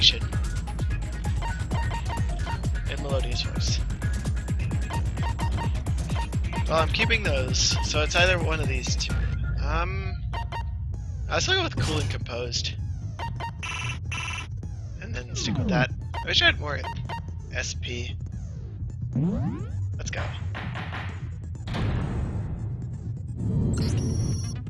explanation. In Melodia's voice. Well, I'm keeping those, so it's either one of these two. I'll still go with cool and composed. And then stick with that. I wish I had more SP. Let's go.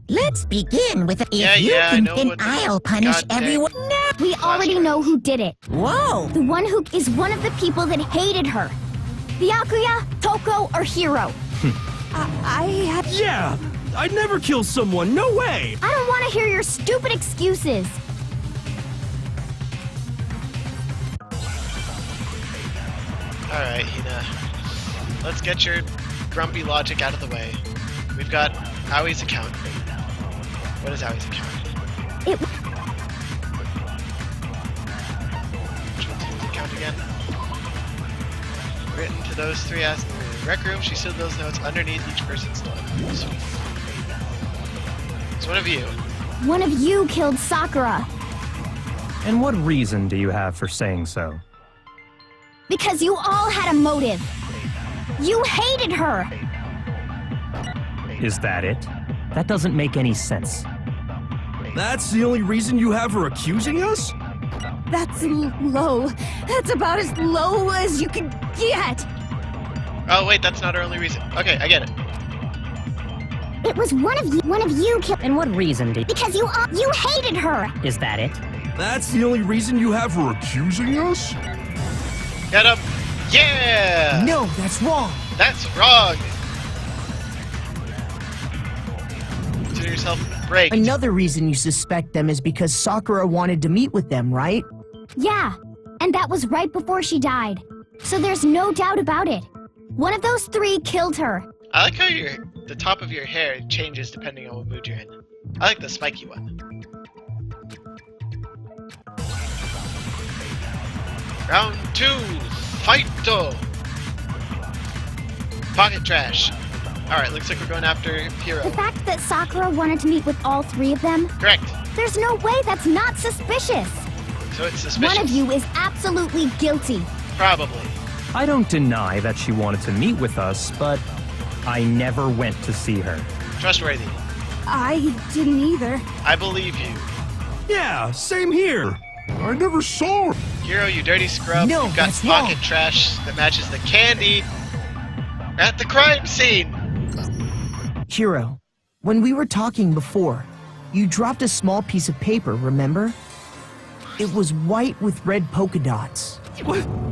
Let's begin with if Yeah, you I can, know then what I'll punish goddamn- everyone. We already know who did it. Whoa! The one who is one of the people that hated her. Byakuya, Toko, or Hiro. I have... Yeah! I'd never kill someone, no way! I don't want to hear your stupid excuses. Alright, Hina. Let's get your grumpy logic out of the way. We've got Aui's account. What is Aui's account? It... Which one's his account again? Written to those three asking in the rec room, she sealed those notes underneath each person's name. Sweet. It's one of you. One of you killed Sakura. And what reason do you have for saying so? Because you all had a motive. You hated her. Is that it? That doesn't make any sense. That's the only reason you have her accusing us? That's low. That's about as low as you can get. Oh wait, that's not our only reason. Okay, I get it. It was one of you killed. And what reason did... Because you hated her. Is that it? That's the only reason you have her accusing us? Get him! Yeah! No, that's wrong. That's wrong! Consider yourself break. Another reason you suspect them is because Sakura wanted to meet with them, right? Yeah, and that was right before she died. So there's no doubt about it. One of those three killed her. I like how the top of your hair changes depending on what mood you're in. I like the spiky one. Round 2, fight-o! Pocket trash. Alright, looks like we're going after Hiro. The fact that Sakura wanted to meet with all three of them, Correct. there's no way that's not suspicious. So it's suspicious. One of you is absolutely guilty. Probably. I don't deny that she wanted to meet with us, but I never went to see her. Trustworthy. I didn't either. I believe you. Yeah, same here. I never saw her. Hiro, you dirty scrub. No, You've got that's pocket wrong. trash that matches the candy at the crime scene. Hiro, when we were talking before, you dropped a small piece of paper, remember? It was white with red polka dots.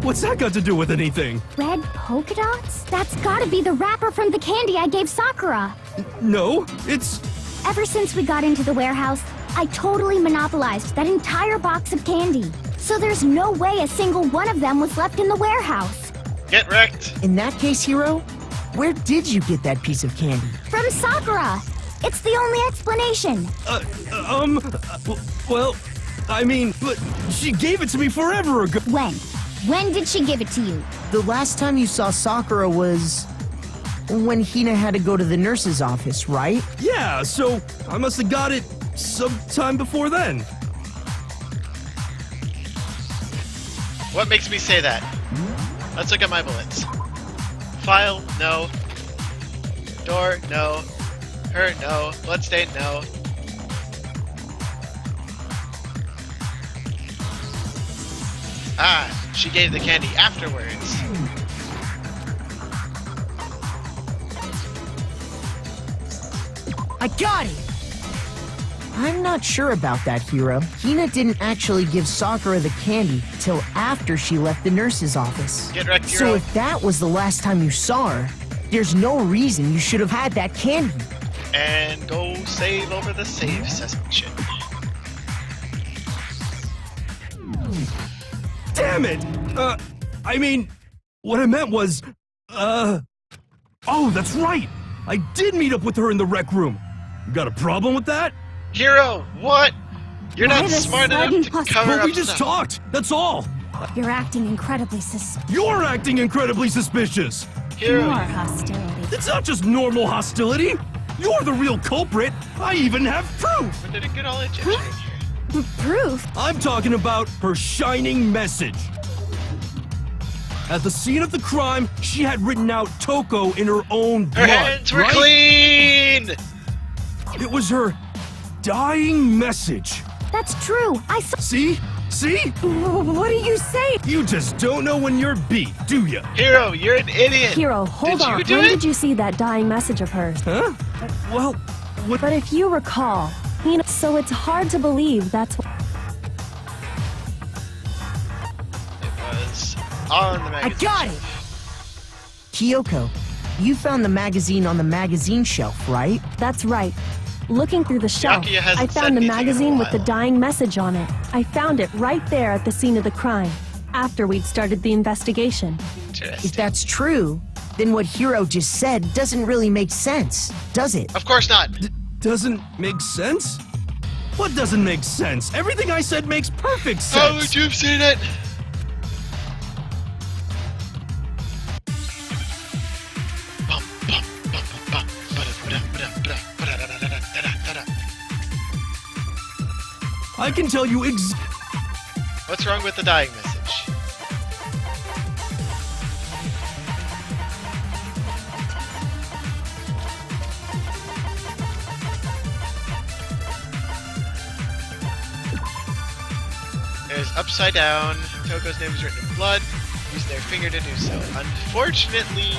What's that got to do with anything? Red polka dots? That's gotta be the wrapper from the candy I gave Sakura. No, it's... Ever since we got into the warehouse, I totally monopolized that entire box of candy. So there's no way a single one of them was left in the warehouse. Get wrecked. In that case, Hiro, where did you get that piece of candy? From Sakura! It's the only explanation. Well, I mean, but she gave it to me forever ago. When? When did she give it to you? The last time you saw Sakura was... when Hina had to go to the nurse's office, right? Yeah, so I must have got it sometime before then. What makes me say that? Let's look at my bullets. File, no. Door, no. Hurt, no. Bloodstain, no. Ah, she gave the candy afterwards. I got it! I'm not sure about that, Hiro. Hina didn't actually give Sakura the candy till after she left the nurse's office. Get wrecked, So Hiro. if that was the last time you saw her, there's no reason you should have had that candy. And go save over the save section. Damn it! I mean, what I meant was, oh, that's right! I did meet up with her in the rec room. You got a problem with that? Hiro, what? You're Why not the smart enough sudden to hostility? cover But up we just stuff. talked, that's all! You're acting incredibly suspicious. You're acting incredibly suspicious! Hiro, More hostility. It's not just normal hostility! You're the real culprit! I even have proof! when did it get all Egyptian in here? Proof? I'm talking about her shining message. At the scene of the crime, she had written out Toko in her own blood. Her hands were right? clean! It was her dying message. That's true. I saw. See? See? What are you saying? You just don't know when you're beat, do ya? Hero, you're an idiot! Hero, hold Did on. you do When it? did you see that dying message of hers? Huh? Well, what? But if you recall, so it's hard to believe that's what. It was on the I magazine. got it! Kyoko, you found the magazine on the magazine shelf, right? That's right. Looking through the shelf, Byakuya hasn't I said found the anything in a magazine with the while. dying message on it. I found it right there at the scene of the crime, after we'd started the investigation. If Interesting. that's true, then what Hiro just said doesn't really make sense, does it? Of course not. Doesn't make sense? What doesn't make sense? Everything I said makes perfect sense. How would you have seen it? Bum, bum, bum, bum, ba-da-ba-da-ba-da-ba-da-da-da-da-da-da-da-da. I can tell you What's wrong with the dying message? There's upside down. Toko's name is written in blood. Use their finger to do so. Unfortunately,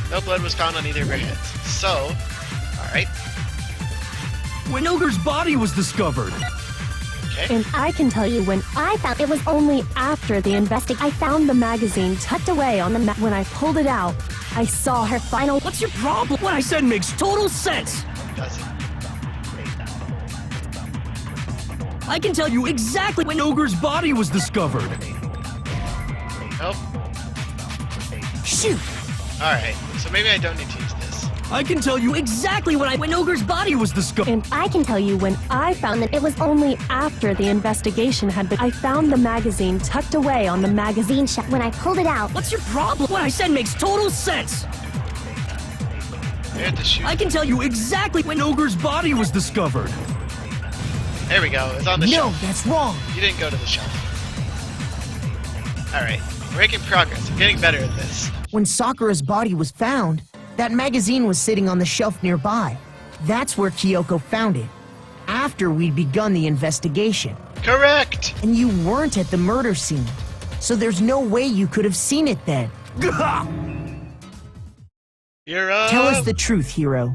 no blood was found on either of her heads. So, alright. when Ogre's body was discovered. Okay. And I can tell you when I found it was only after the I found the magazine tucked away on the when I pulled it out, I saw her final. What's your problem? What I said makes total sense. Does it? I can tell you exactly when Ogre's body was discovered. Nope. Shoot! Alright, so maybe I don't need to use this. I can tell you exactly when Ogre's body was discovered. And I can tell you when I found that it was only after the investigation had been. I found the magazine tucked away on the magazine shelf. When I pulled it out. What's your problem? What I said makes total sense. I had to shoot. I can tell you exactly when Ogre's body was discovered. There we go, it's on the No, shelf. that's wrong. You didn't go to the shelf. Alright, we're making progress. I'm getting better at this. When Sakura's body was found, that magazine was sitting on the shelf nearby. That's where Kyoko found it, after we'd begun the investigation. Correct! And you weren't at the murder scene, so there's no way you could have seen it then. You're up! Tell us the truth, Hiro.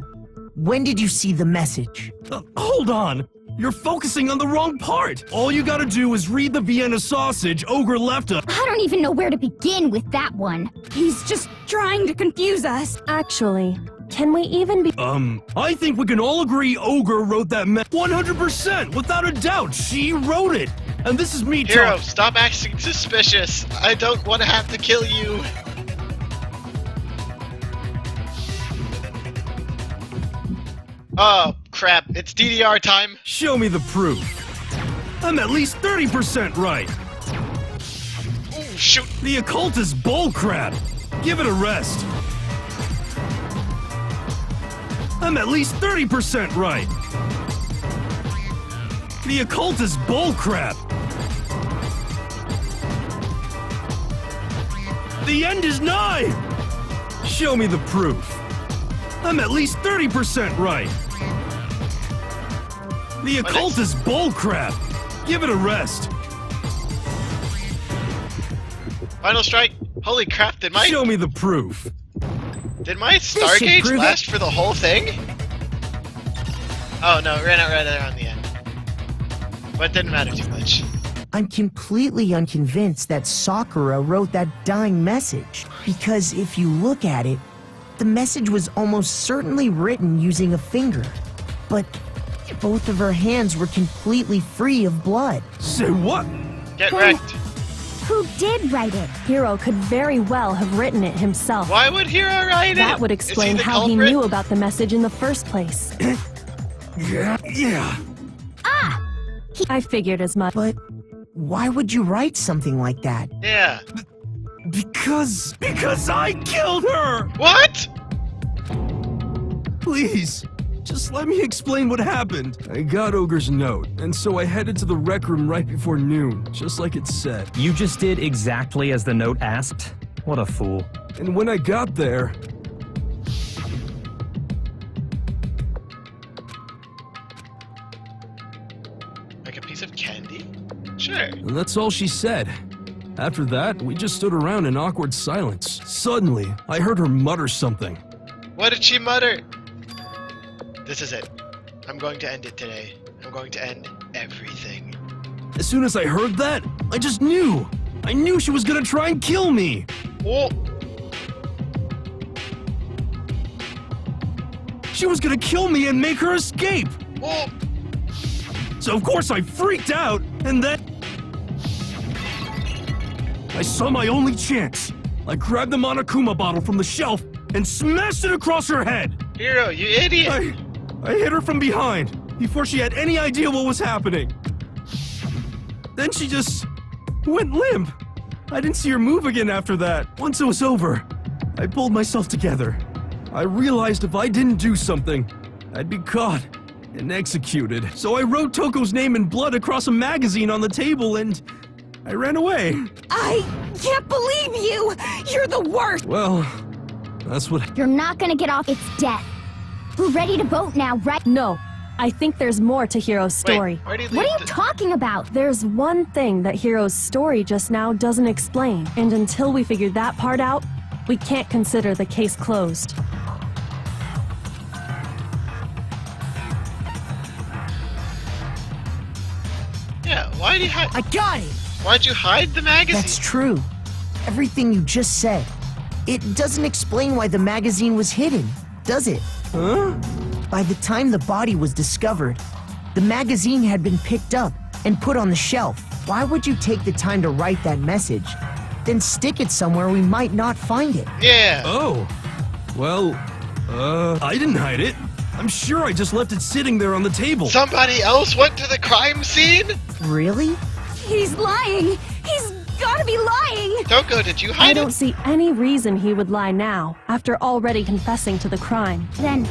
When did you see the message? Hold on. You're focusing on the wrong part. All you gotta do is read the Vienna sausage Ogre left us. I don't even know where to begin with that one. He's just trying to confuse us. Actually, can we even be? I think we can all agree Ogre wrote that 100%, without a doubt. She wrote it. And this is me Hero, talking. stop acting suspicious. I don't want to have to kill you. Oh, crap. It's DDR time. Show me the proof. I'm at least 30% right. Ooh, shoot. The occult is bullcrap. Give it a rest. I'm at least 30% right. The occult is bullcrap. The end is nigh. Show me the proof. I'm at least 30% right. The occult is bullcrap. Give it a rest. Final strike. Holy crap, did my Show me the proof. should Stargate prove last for the whole thing? Oh no, it ran out right there on the end. But it didn't matter too much. I'm completely unconvinced that Sakura wrote that dying message. Because if you look at it, the message was almost certainly written using a finger. But both of her hands were completely free of blood. Say what? Get wrecked. Who did write it? Hiro could very well have written it himself. Why would Hero write it? That would Is explain the how he culprit? knew about the message in the first place. Yeah. I figured as much. But why would you write something like that? Yeah. Because I killed her! What? Please, Just let me explain what happened. I got Ogre's note, and so I headed to the rec room right before noon, just like it said. You just did exactly as the note asked? What a fool. And when I got there... Like a piece of candy? Sure. And that's all she said. After that, we just stood around in awkward silence. Suddenly, I heard her mutter something. What did she mutter? This is it. I'm going to end it today. I'm going to end everything. As soon as I heard that, I just knew. I knew she was gonna try and kill me. Oh, She was gonna kill me and make her escape. oh. So of course I freaked out, and then... I saw my only chance. I grabbed the Monokuma bottle from the shelf and smashed it across her head. Hero, you idiot! I hit her from behind, before she had any idea what was happening. Then she just went limp. I didn't see her move again after that. Once it was over, I pulled myself together. I realized if I didn't do something, I'd be caught and executed. So I wrote Toko's name in blood across a magazine on the table and I ran away. I can't believe you! You're the worst! Well, that's what... You're not gonna get off its death. We're ready to vote now, right? No, I think there's more to Hero's story. Wait, where do you What leave are you the- talking about? There's one thing that Hero's story just now doesn't explain, and until we figure that part out, we can't consider the case closed. Yeah, why did you hide? I got it! Why'd you hide the magazine? That's true. Everything you just said. It doesn't explain why the magazine was hidden, does it? Huh? By the time the body was discovered, the magazine had been picked up and put on the shelf. Why would you take the time to write that message, then stick it somewhere we might not find it? Yeah. Oh. Well, I didn't hide it. I'm sure I just left it sitting there on the table. Somebody else went to the crime scene? Really? He's lying! He's gotta be lying! Toko, did you I hide don't it? see any reason he would lie now, after already confessing to the crime. Then,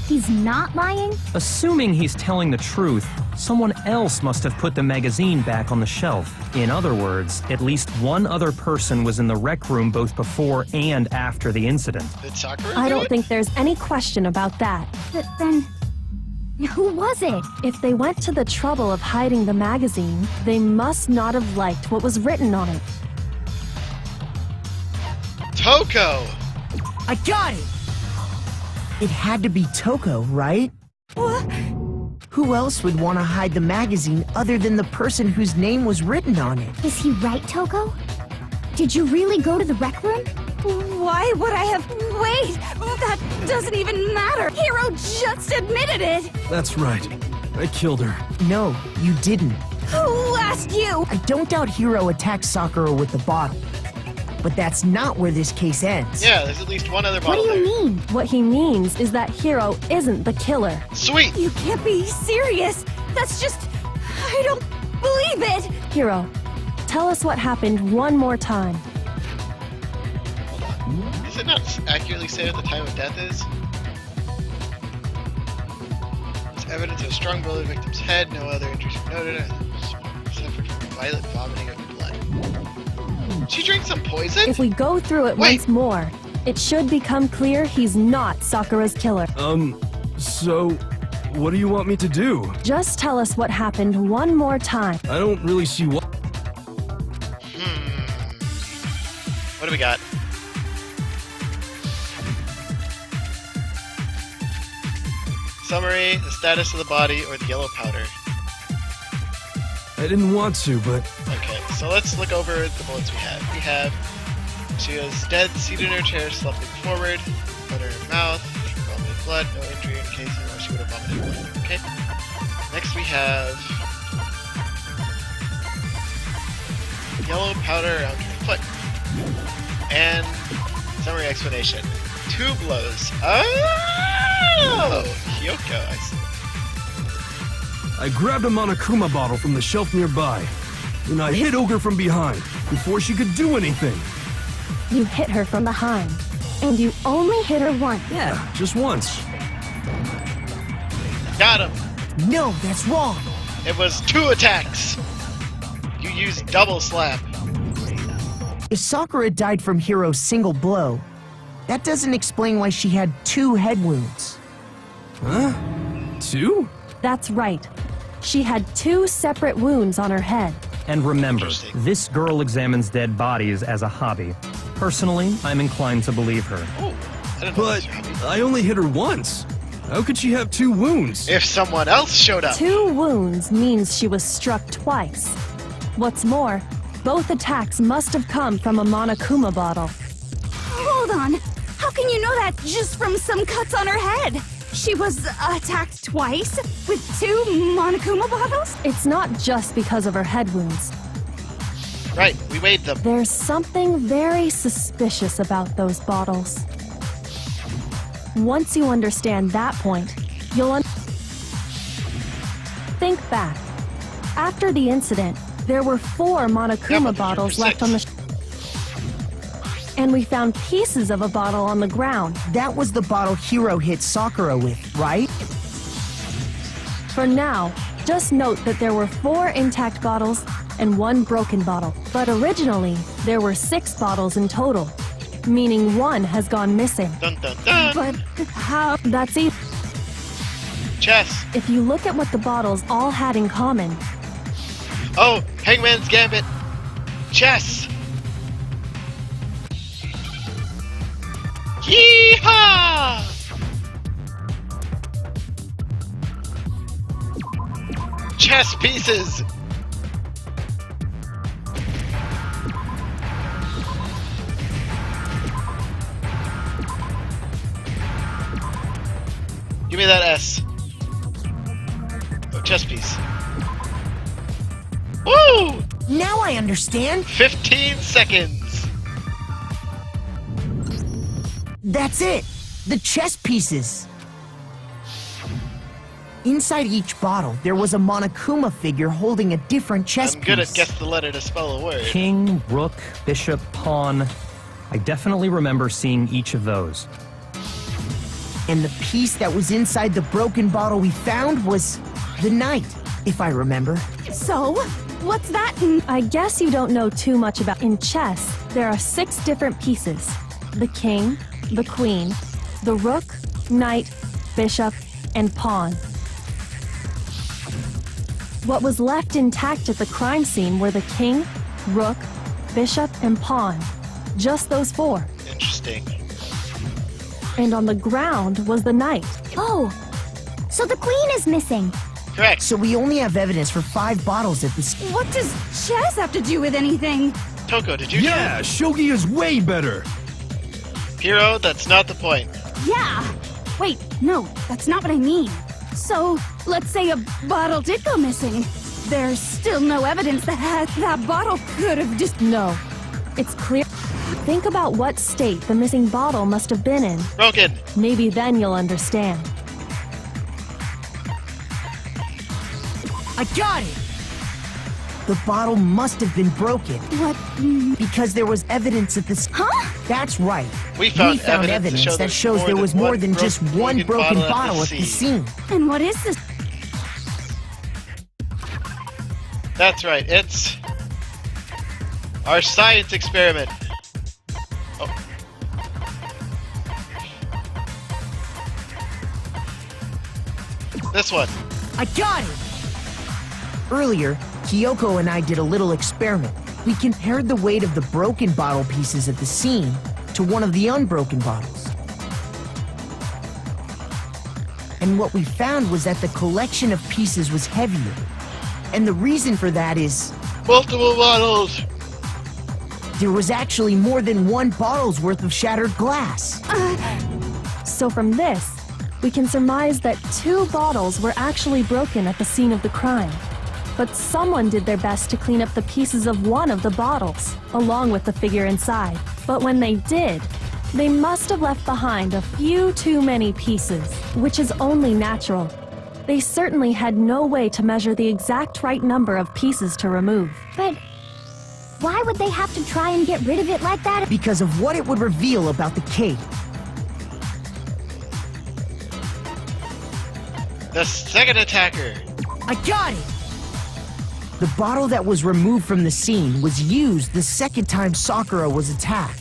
he's not lying? Assuming he's telling the truth, someone else must have put the magazine back on the shelf. In other words, at least one other person was in the rec room both before and after the incident. Did Sakura I do don't it? think there's any question about that. But then, who was it? If they went to the trouble of hiding the magazine, they must not have liked what was written on it. Toko! I got it! It had to be Toko, right? Who else would want to hide the magazine other than the person whose name was written on it? Is he right, Toko? Did you really go to the rec room? Why would I have... Wait! That doesn't even matter! Hero just admitted it! That's right. I killed her. No, you didn't. Who asked you? I don't doubt Hiro attacked Sakura with the bottle. But that's not where this case ends. Yeah, there's at least one other What bottle do you there. mean? What he means is that Hero isn't the killer. Sweet! You can't be serious! That's just... I don't believe it! Hero, tell us what happened one more time. Is it not accurately say what the time of death is? There's evidence of a strong blow to the victim's head, no other injuries were noted, suffered from violent vomiting of blood. She drank some poison? If we go through it Wait. once more, it should become clear he's not Sakura's killer. So, what do you want me to do? Just tell us what happened one more time. I don't really see what... What do we got? Summary, the status of the body, or the yellow powder. I didn't want to, but... Okay, so let's look over the bullets we have. We have she was dead, seated in her chair, slumping forward, blood in her mouth, vomited blood, no injury indication or she would have vomited blood. Okay. Next we have yellow powder around her foot. And summary explanation. 2 blows. Oh! Hyoko, I see. I grabbed a Monokuma bottle from the shelf nearby, and I hit Ogre from behind before she could do anything. You hit her from behind, and you only hit her once. Yeah, just once. Got him. No, that's wrong. It was 2 attacks. You used double slap. If Sakura died from Hiro's single blow, that doesn't explain why she had 2 head wounds. Huh? 2? That's right. She had 2 separate wounds on her head. And remember, Interesting. this girl examines dead bodies as a hobby. Personally, I'm inclined to believe her. Oh, I didn't know But that was your hobby. I only hit her once. How could she have 2 wounds? If someone else showed up. 2 wounds means she was struck twice. What's more, both attacks must have come from a Monokuma bottle. Hold on. How can you know that just from some cuts on her head? She was attacked twice with 2 Monokuma bottles? It's not just because of her head wounds. Right, we weighed them. There's something very suspicious about those bottles. Once you understand that point, you'll think back. After the incident, there were 4 Monokuma but bottles there's left on the and we found pieces of a bottle on the ground. That was the bottle Hiro hit Sakura with, right? For now, just note that there were 4 intact bottles and 1 broken bottle. But originally, there were 6 bottles in total, meaning 1 has gone missing. Dun dun dun. But how? That's easy. Chess. If you look at what the bottles all had in common, Oh, Hangman's Gambit. Chess. Yeehaw! Chess pieces. Give me that S. Oh, chess piece. Woo! Now I understand. 15 seconds. That's it. The chess pieces. Inside each bottle, there was a Monokuma figure holding a different chess I'm piece. good at guess the letter to spell a word. King, rook, bishop, pawn. I definitely remember seeing each of those. And the piece that was inside the broken bottle we found was the knight, if I remember. So, what's that? I guess you don't know too much about. In chess, there are 6 different pieces: the king, the queen, the rook, knight, bishop, and pawn. What was left intact at the crime scene were the king, rook, bishop, and pawn. Just those 4. Interesting. And on the ground was the knight. Oh, so the queen is missing. Correct. So we only have evidence for 5 bottles at this. What does chess have to do with anything? Toko, did you do Yeah, Shogi is way better. it? Hero, that's not the point. Yeah. Wait, no, that's not what I mean. So, let's say a bottle did go missing. There's still no evidence that that bottle could have just... No, it's clear. Think about what state the missing bottle must have been in. Broken. Maybe then you'll understand. I got it! The bottle must have been broken What? because there was evidence at this. Huh? That's right. We found evidence evidence to show that there's shows more there than was more one than just one broken bottle at the scene. And what is this? That's right, it's our science experiment. Oh. This one. I got it! Earlier, Kyoko and I did a little experiment. We compared the weight of the broken bottle pieces at the scene to one of the unbroken bottles. And what we found was that the collection of pieces was heavier. And the reason for that is Multiple bottles. there was actually more than 1 bottle's worth of shattered glass. So from this, we can surmise that 2 bottles were actually broken at the scene of the crime. But someone did their best to clean up the pieces of one of the bottles, along with the figure inside. But when they did, they must have left behind a few too many pieces, which is only natural. They certainly had no way to measure the exact right number of pieces to remove. But why would they have to try and get rid of it like that? Because of what it would reveal about the cave. The second attacker! I got it! The bottle that was removed from the scene was used the second time Sakura was attacked.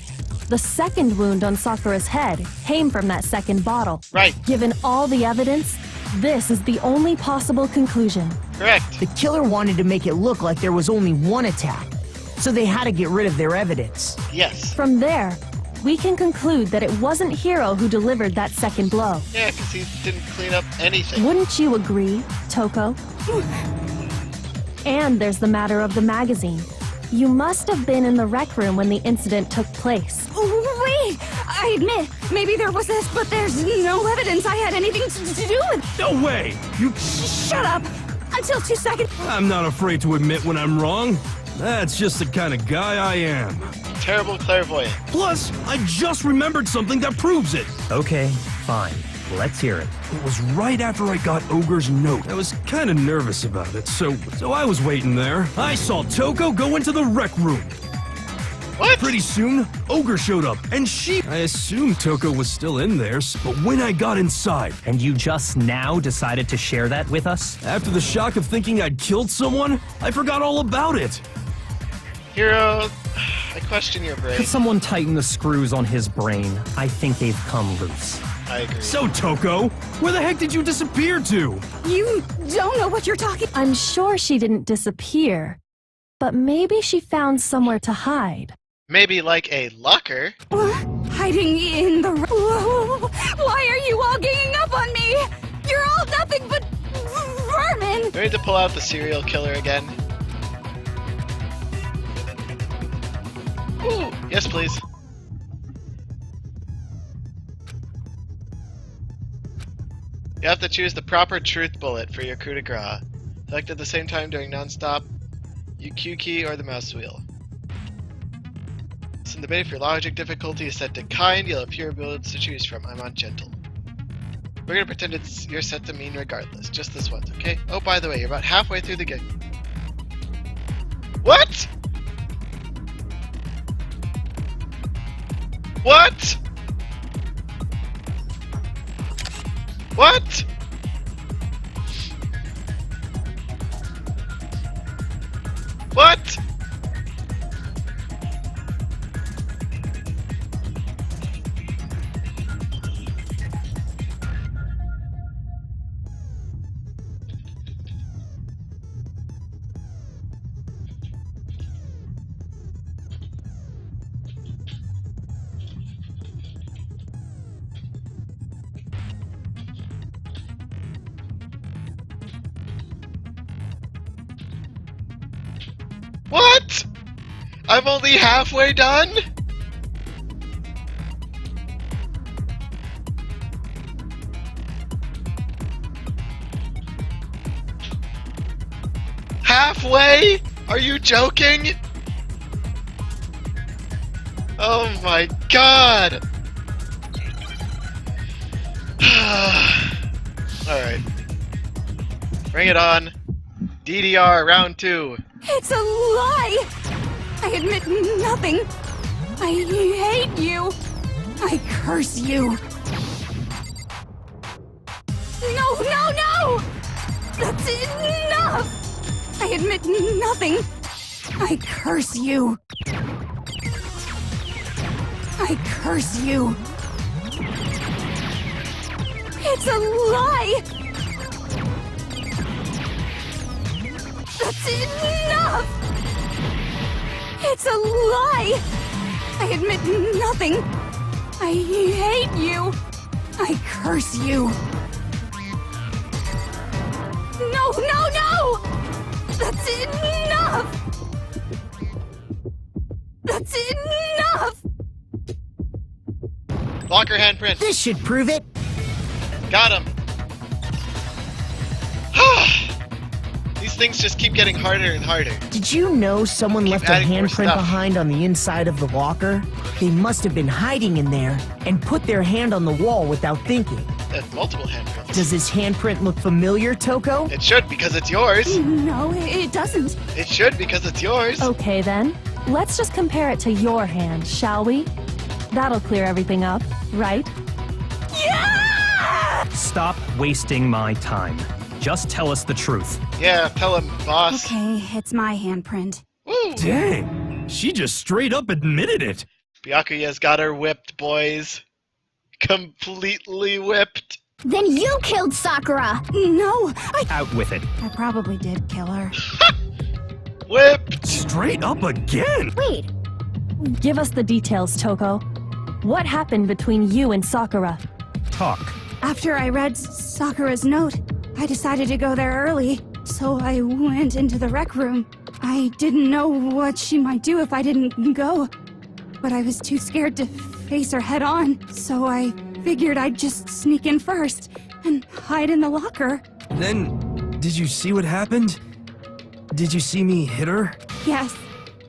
The second wound on Sakura's head came from that second bottle. Right, Given all the evidence, this is the only possible conclusion. correct. The killer wanted to make it look like there was only one attack, so they had to get rid of their evidence. Yes. From there, we can conclude that it wasn't Hiro who delivered that second blow. Yeah, because he didn't clean up anything. Wouldn't you agree, Toko? And there's the matter of the magazine. You must have been in the rec room when the incident took place. Wait! I admit, maybe there was this, but there's no evidence I had anything to do with. No way! You. Shut up! Until 2 seconds. I'm not afraid to admit when I'm wrong. That's just the kind of guy I am. Terrible clairvoyant. Plus, I just remembered something that proves it. Okay, fine. Let's hear it. It was right after I got Ogre's note. I was kind of nervous about it, so I was waiting there. I saw Toko go into the rec room. What? Pretty soon, Ogre showed up, and I assumed Toko was still in there, but when I got inside, And you just now decided to share that with us? after the shock of thinking I'd killed someone, I forgot all about it. Hero, I question your brain. Could someone tighten the screws on his brain? I think they've come loose. I agree. So, Toko, where the heck did you disappear to? You don't know what you're talking. I'm sure she didn't disappear, but maybe she found somewhere to hide. Maybe like a locker? Hiding in the. Why are you all ganging up on me? You're all nothing but vermin. Do we need to pull out the serial killer again? Ooh, yes, please. You have to choose the proper truth bullet for your coup de grace. Select at the same time during non-stop, your Q key or the mouse wheel. So in the debate, if your logic difficulty is set to kind, you'll have fewer bullets to choose from. I'm on gentle. We're gonna pretend you're set to mean regardless, just this once, okay? Oh, by the way, you're about halfway through the game. What? What? What? What? What? I'm only halfway done? Halfway? Are you joking? Oh my god! Alright. Bring it on. DDR round 2. It's a lie! I admit nothing. I hate you. I curse you. No, no, no! That's enough! I admit nothing. I curse you. I curse you. It's a lie! That's enough! It's a lie! I admit nothing. I hate you. I curse you. No, no, no! That's enough! That's enough! Blocker handprint. This should prove it. Got him. These things just keep getting harder and harder. Did you know someone Keep left a adding more handprint stuff. behind on the inside of the locker? They must have been hiding in there and put their hand on the wall without thinking. There's multiple handprints. Does this handprint look familiar, Toko? It should because it's yours. No, it doesn't. It should because it's yours. Okay then, let's just compare it to your hand, shall we? That'll clear everything up, right? Yeah! Stop wasting my time. Just tell us the truth. Yeah, tell him, boss. Okay, it's my handprint. Woo! Dang, she just straight up admitted it. Byakuya's got her whipped, boys. Completely whipped. Then you killed Sakura! No, Out with it. I probably did kill her. Whipped! Straight up again. Wait, Give us the details, Toko. What happened between you and Sakura? Talk. After I read Sakura's note, I decided to go there early, so I went into the rec room. I didn't know what she might do if I didn't go, but I was too scared to face her head on, so I figured I'd just sneak in first and hide in the locker. Then, did you see what happened? Did you see me hit her? Yes,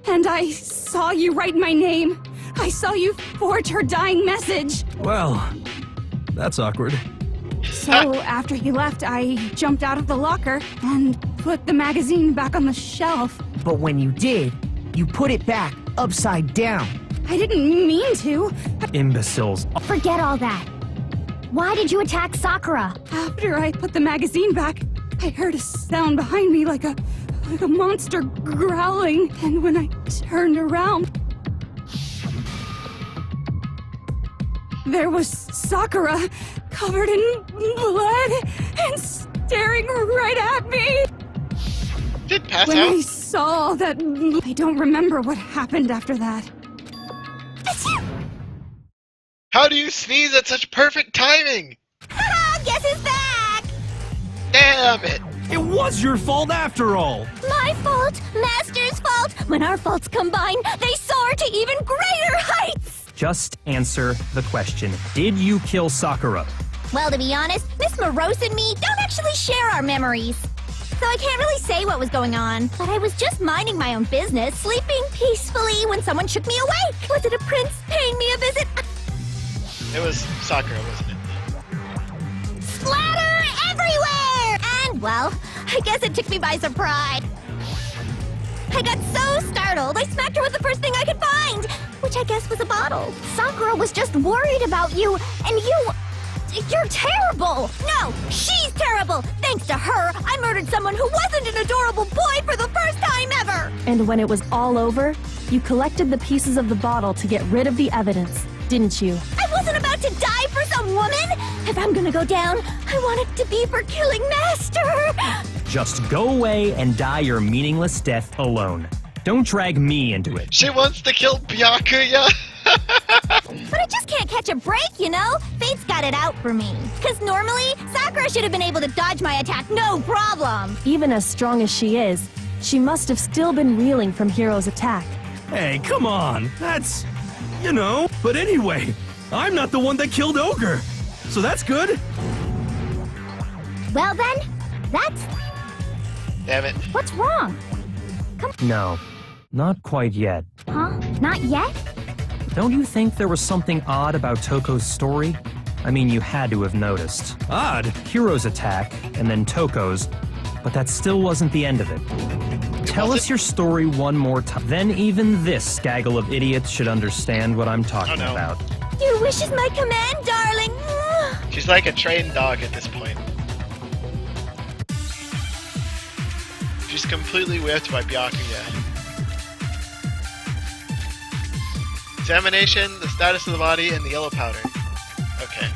and I saw you write my name. I saw you forge her dying message. Well, that's awkward. So after you left, I jumped out of the locker and put the magazine back on the shelf. But when you did, you put it back upside down. I didn't mean to. Imbeciles. forget all that. Why did you attack Sakura? After I put the magazine back, I heard a sound behind me like a monster growling, and when I turned around, there was Sakura, covered in blood and staring right at me. Did pass When out? I saw that, I don't remember what happened after that. How do you sneeze at such perfect timing? Guess who's back? Damn it! It was your fault after all. My fault, Master's fault. When our faults combine, they soar to even greater heights. Just answer the question. Did you kill Sakura? Well, to be honest, Miss Morose and me don't actually share our memories. So I can't really say what was going on. But I was just minding my own business, sleeping peacefully when someone shook me awake. Was it a prince paying me a visit? It was Sakura, wasn't it? Splatter everywhere! And, well, I guess it took me by surprise. I got so startled, I smacked her with the first thing I could find, which I guess was a bottle. Sakura was just worried about you, and you're terrible! No, she's terrible! Thanks to her, I murdered someone who wasn't an adorable boy for the first time ever! And when it was all over, you collected the pieces of the bottle to get rid of the evidence, didn't you? I wasn't about to die for some woman! If I'm gonna go down, I want it to be for killing Master! Just go away and die your meaningless death alone. Don't drag me into it. She wants to kill Byakuya! But I just can't catch a break, you know? Fate's got it out for me. Because normally, Sakura should have been able to dodge my attack no problem. Even as strong as she is, she must have still been reeling from Hiro's attack. Hey, come on. That's, But anyway, I'm not the one that killed Ogre. So that's good. Well then, that's Damn it. what's wrong. No, not quite yet. Huh? Not yet? Don't you think there was something odd about Toko's story? I mean, you had to have noticed. Odd. Hiro's attack, and then Toko's, but that still wasn't the end of it. Tell us your story one more time. Then even this gaggle of idiots should understand what I'm talking Oh, no. about. Your wish is my command, darling. She's like a trained dog at this point. She's completely whipped by Byakuya. Examination, the status of the body, and the yellow powder. Okay.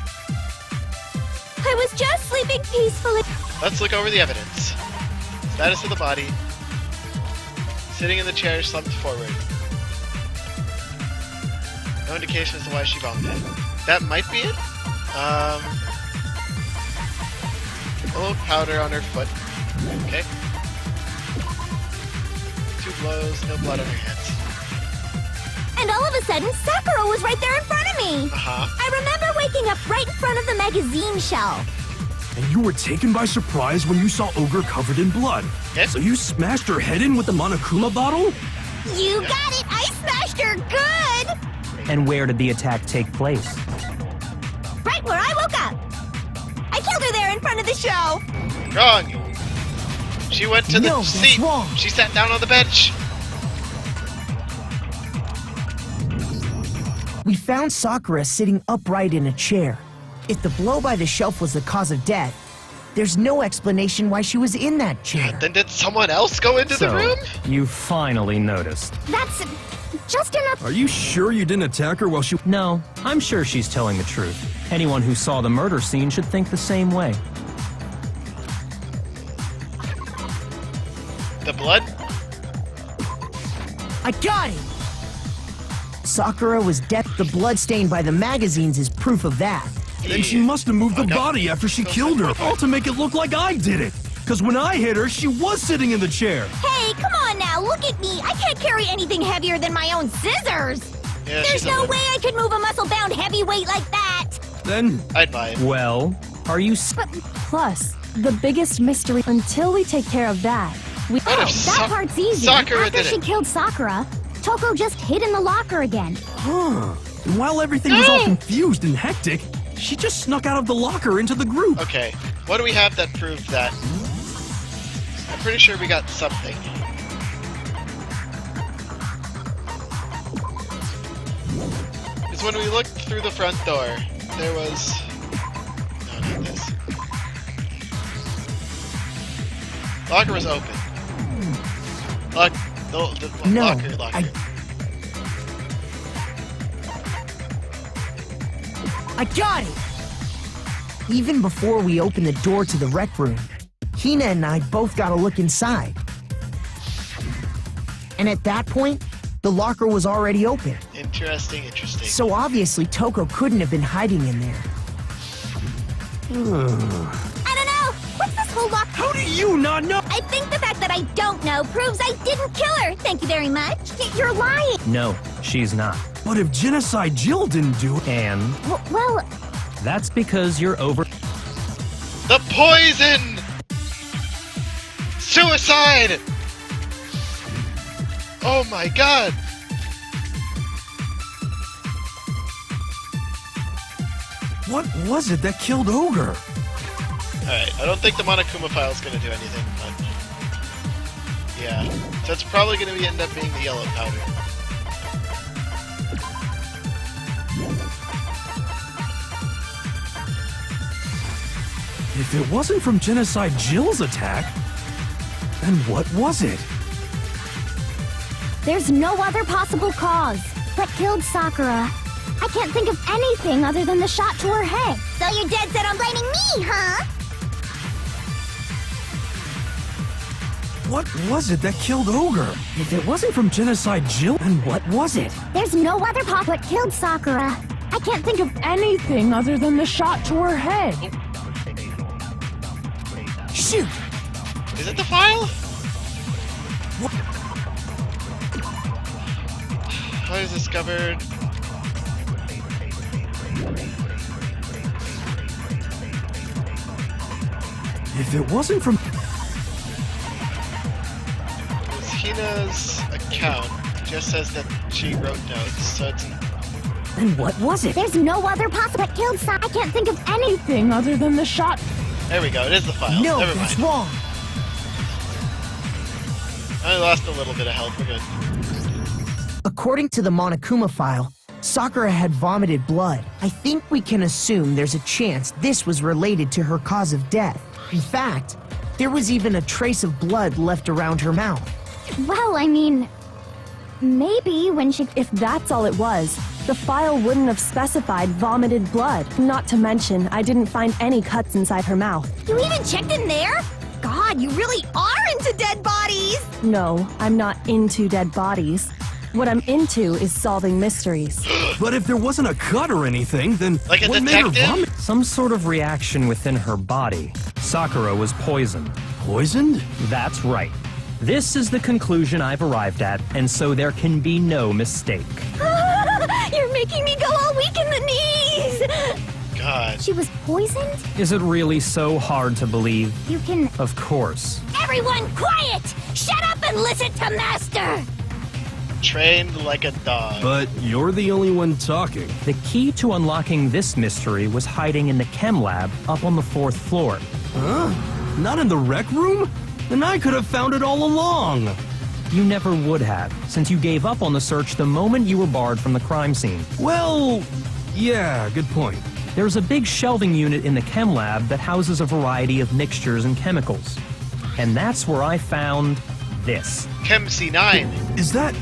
I was just sleeping peacefully. Let's look over the evidence. Status of the body. Sitting in the chair, slumped forward. No indication as to why she vomited. That might be it. Yellow powder on her foot. Okay. 2 blows, no blood on her hands. And all of a sudden, Sakura was right there in front of me. Uh-huh. I remember waking up right in front of the magazine shelf. And you were taken by surprise when you saw Ogre covered in blood. Okay. So you smashed her head in with the Monokuma bottle? You got it! I smashed her good! And where did the attack take place? Right where I woke up. I killed her there in front of the show. Wrong. She went to the No, that's seat. wrong. She sat down on the bench. We found Sakura sitting upright in a chair. If the blow by the shelf was the cause of death, there's no explanation why she was in that chair. Then did someone else go into the So, room? you finally noticed. That's just enough. Are you sure you didn't attack her while she... No, I'm sure she's telling the truth. Anyone who saw the murder scene should think the same way. The blood? I got it! Sakura was dead. The blood stained by the magazines is proof of that. Then she must have moved the Okay. body after she killed her, all to make it look like I did it. Because when I hit her, she was sitting in the chair. Hey, come on now, look at me. I can't carry anything heavier than my own scissors. Yeah, There's she's no a way I could move a muscle-bound heavyweight like that. Then, I'd buy it. Well, are you Plus, the biggest mystery until we take care of that, we. What if That part's easy. Sakura After did she it? killed Sakura, Toko just hid in the locker again. and while everything was all confused and hectic, she just snuck out of the locker into the group. Okay, what do we have that proved that? I'm pretty sure we got something. Because when we looked through the front door, there was... No, not this. Locker was open. The No, locker. I got it! Even before we opened the door to the rec room, Hina and I both got a look inside. And at that point, the locker was already open. Interesting. So obviously Toko couldn't have been hiding in there. I don't know. What's this whole locker? How do you not know? I think the fact that I don't know proves I didn't kill her. Thank you very much. You're lying. No, she's not. But if Genocide Jill didn't do it... And Well, that's because you're over. The poison! Suicide! Oh my god! What was it that killed Ogre? Alright, I don't think the Monokuma file is gonna do anything, but... Yeah. So it's probably gonna end up being the yellow powder. If it wasn't from Genocide Jill's attack, then what was it? there's no other possible cause. What killed Sakura? I can't think of anything other than the shot to her head. So you're dead set on blaming me, huh? What was it that killed Ogre? If it wasn't from Genocide Jill, then what was it? There's no other what killed Sakura. I can't think of Anything other than the shot to her head. Shoot! Is it the file? What is discovered? If it wasn't from... It was Hina's account. It just says that she wrote notes, so it's... Then what was it? There's no other possible what killed Sakura. I can't think of Anything other than the shot. There we go, it is the file. No, Never that's mind. wrong. I only lost a little bit of health, we're good. According to the Monokuma file, Sakura had vomited blood. I think we can assume there's a chance this was related to her cause of death. In fact, there was even a trace of blood left around her mouth. Well, I mean, maybe when she... If that's all it was, the file wouldn't have specified vomited blood. Not to mention, I didn't find any cuts inside her mouth. You even checked in there? God, you really are into dead bodies! No, I'm not into dead bodies. What I'm into is solving mysteries. But if there wasn't a cut or anything, then Like a what made her detective? vomit? Some sort of reaction within her body. Sakura was poisoned. Poisoned? That's right. This is the conclusion I've arrived at, and so there can be no mistake. You're making me go all weak in the knees! God. She was poisoned? Is it really so hard to believe? You can... Of course. Everyone quiet! Shut up and listen to Master! Trained like a dog. But you're the only one talking. The key to unlocking this mystery was hiding in the chem lab up on the 4th floor. Huh? Not in the rec room? Then I could have found it all along. You never would have, since you gave up on the search the moment you were barred from the crime scene. Well, yeah, good point. There's a big shelving unit in the chem lab that houses a variety of mixtures and chemicals. And that's where I found this. Chem C9. Is that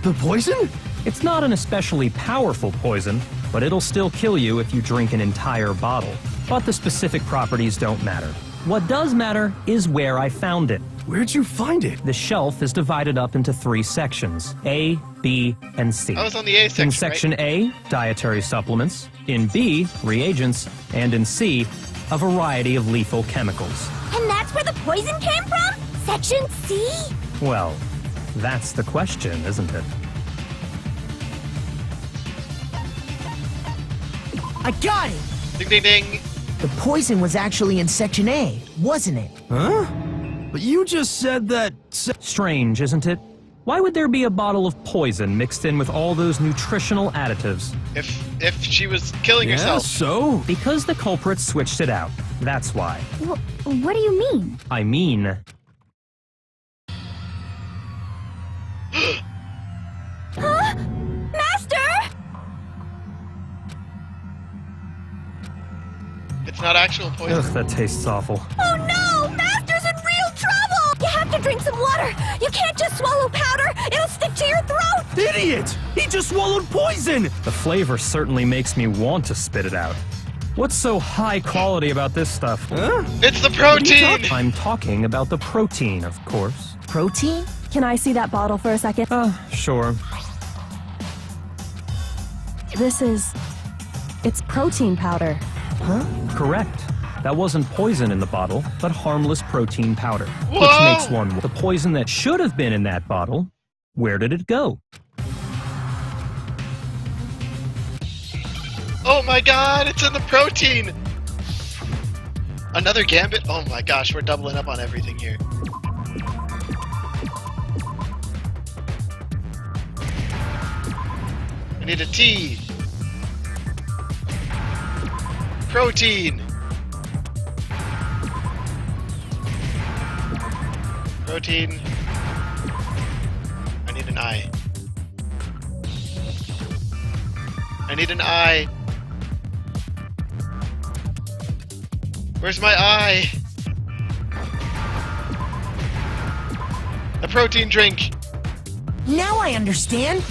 the poison? It's not an especially powerful poison, but it'll still kill you if you drink an entire bottle. But the specific properties don't matter. What does matter is where I found it. Where'd you find it? The shelf is divided up into 3 sections, A, B, and C. I was on the A section, In section A, dietary supplements. In B, reagents. And in C, a variety of lethal chemicals. And that's where the poison came from? Section C? Well, that's the question, isn't it? I got it! Ding ding ding. The poison was actually in Section A, wasn't it? Huh? But you just said that... Strange, isn't it? Why would there be a bottle of poison mixed in with all those nutritional additives? If she was killing Yeah, herself. so? Because the culprit switched it out. That's why. What do you mean? I mean... Huh? Master! It's not actual poison. Ugh, that tastes awful. Oh no! Master's in real trouble! You have to drink some water! You can't just swallow powder! It'll stick to your throat! Idiot! He just swallowed poison! The flavor certainly makes me want to spit it out. What's so high quality about this stuff? Huh? It's the protein! I'm talking about the protein, of course. Protein? Can I see that bottle for a second? Sure. It's protein powder. Huh? Correct. That wasn't poison in the bottle, but harmless protein powder. Whoa! Which makes one. The poison that should have been in that bottle, where did it go? Oh my god, it's in the protein! Another gambit? Oh my gosh, we're doubling up on everything here. I need a T. Protein. Protein. I need an I. I need an I. Where's my eye? A protein drink. Now I understand.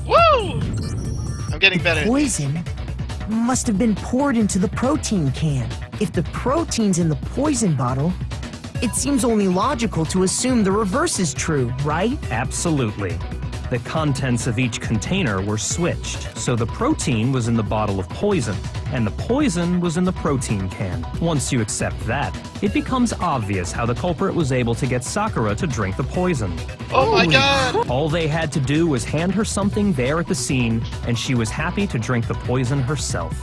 Woo! I'm getting better. Poison must have been poured into the protein can. If the protein's in the poison bottle, it seems only logical to assume the reverse is true, right? Absolutely. The contents of each container were switched, so the protein was in the bottle of poison, and the poison was in the protein can. Once you accept that, it becomes obvious how the culprit was able to get Sakura to drink the poison. Oh my god! All they had to do was hand her something there at the scene, and she was happy to drink the poison herself.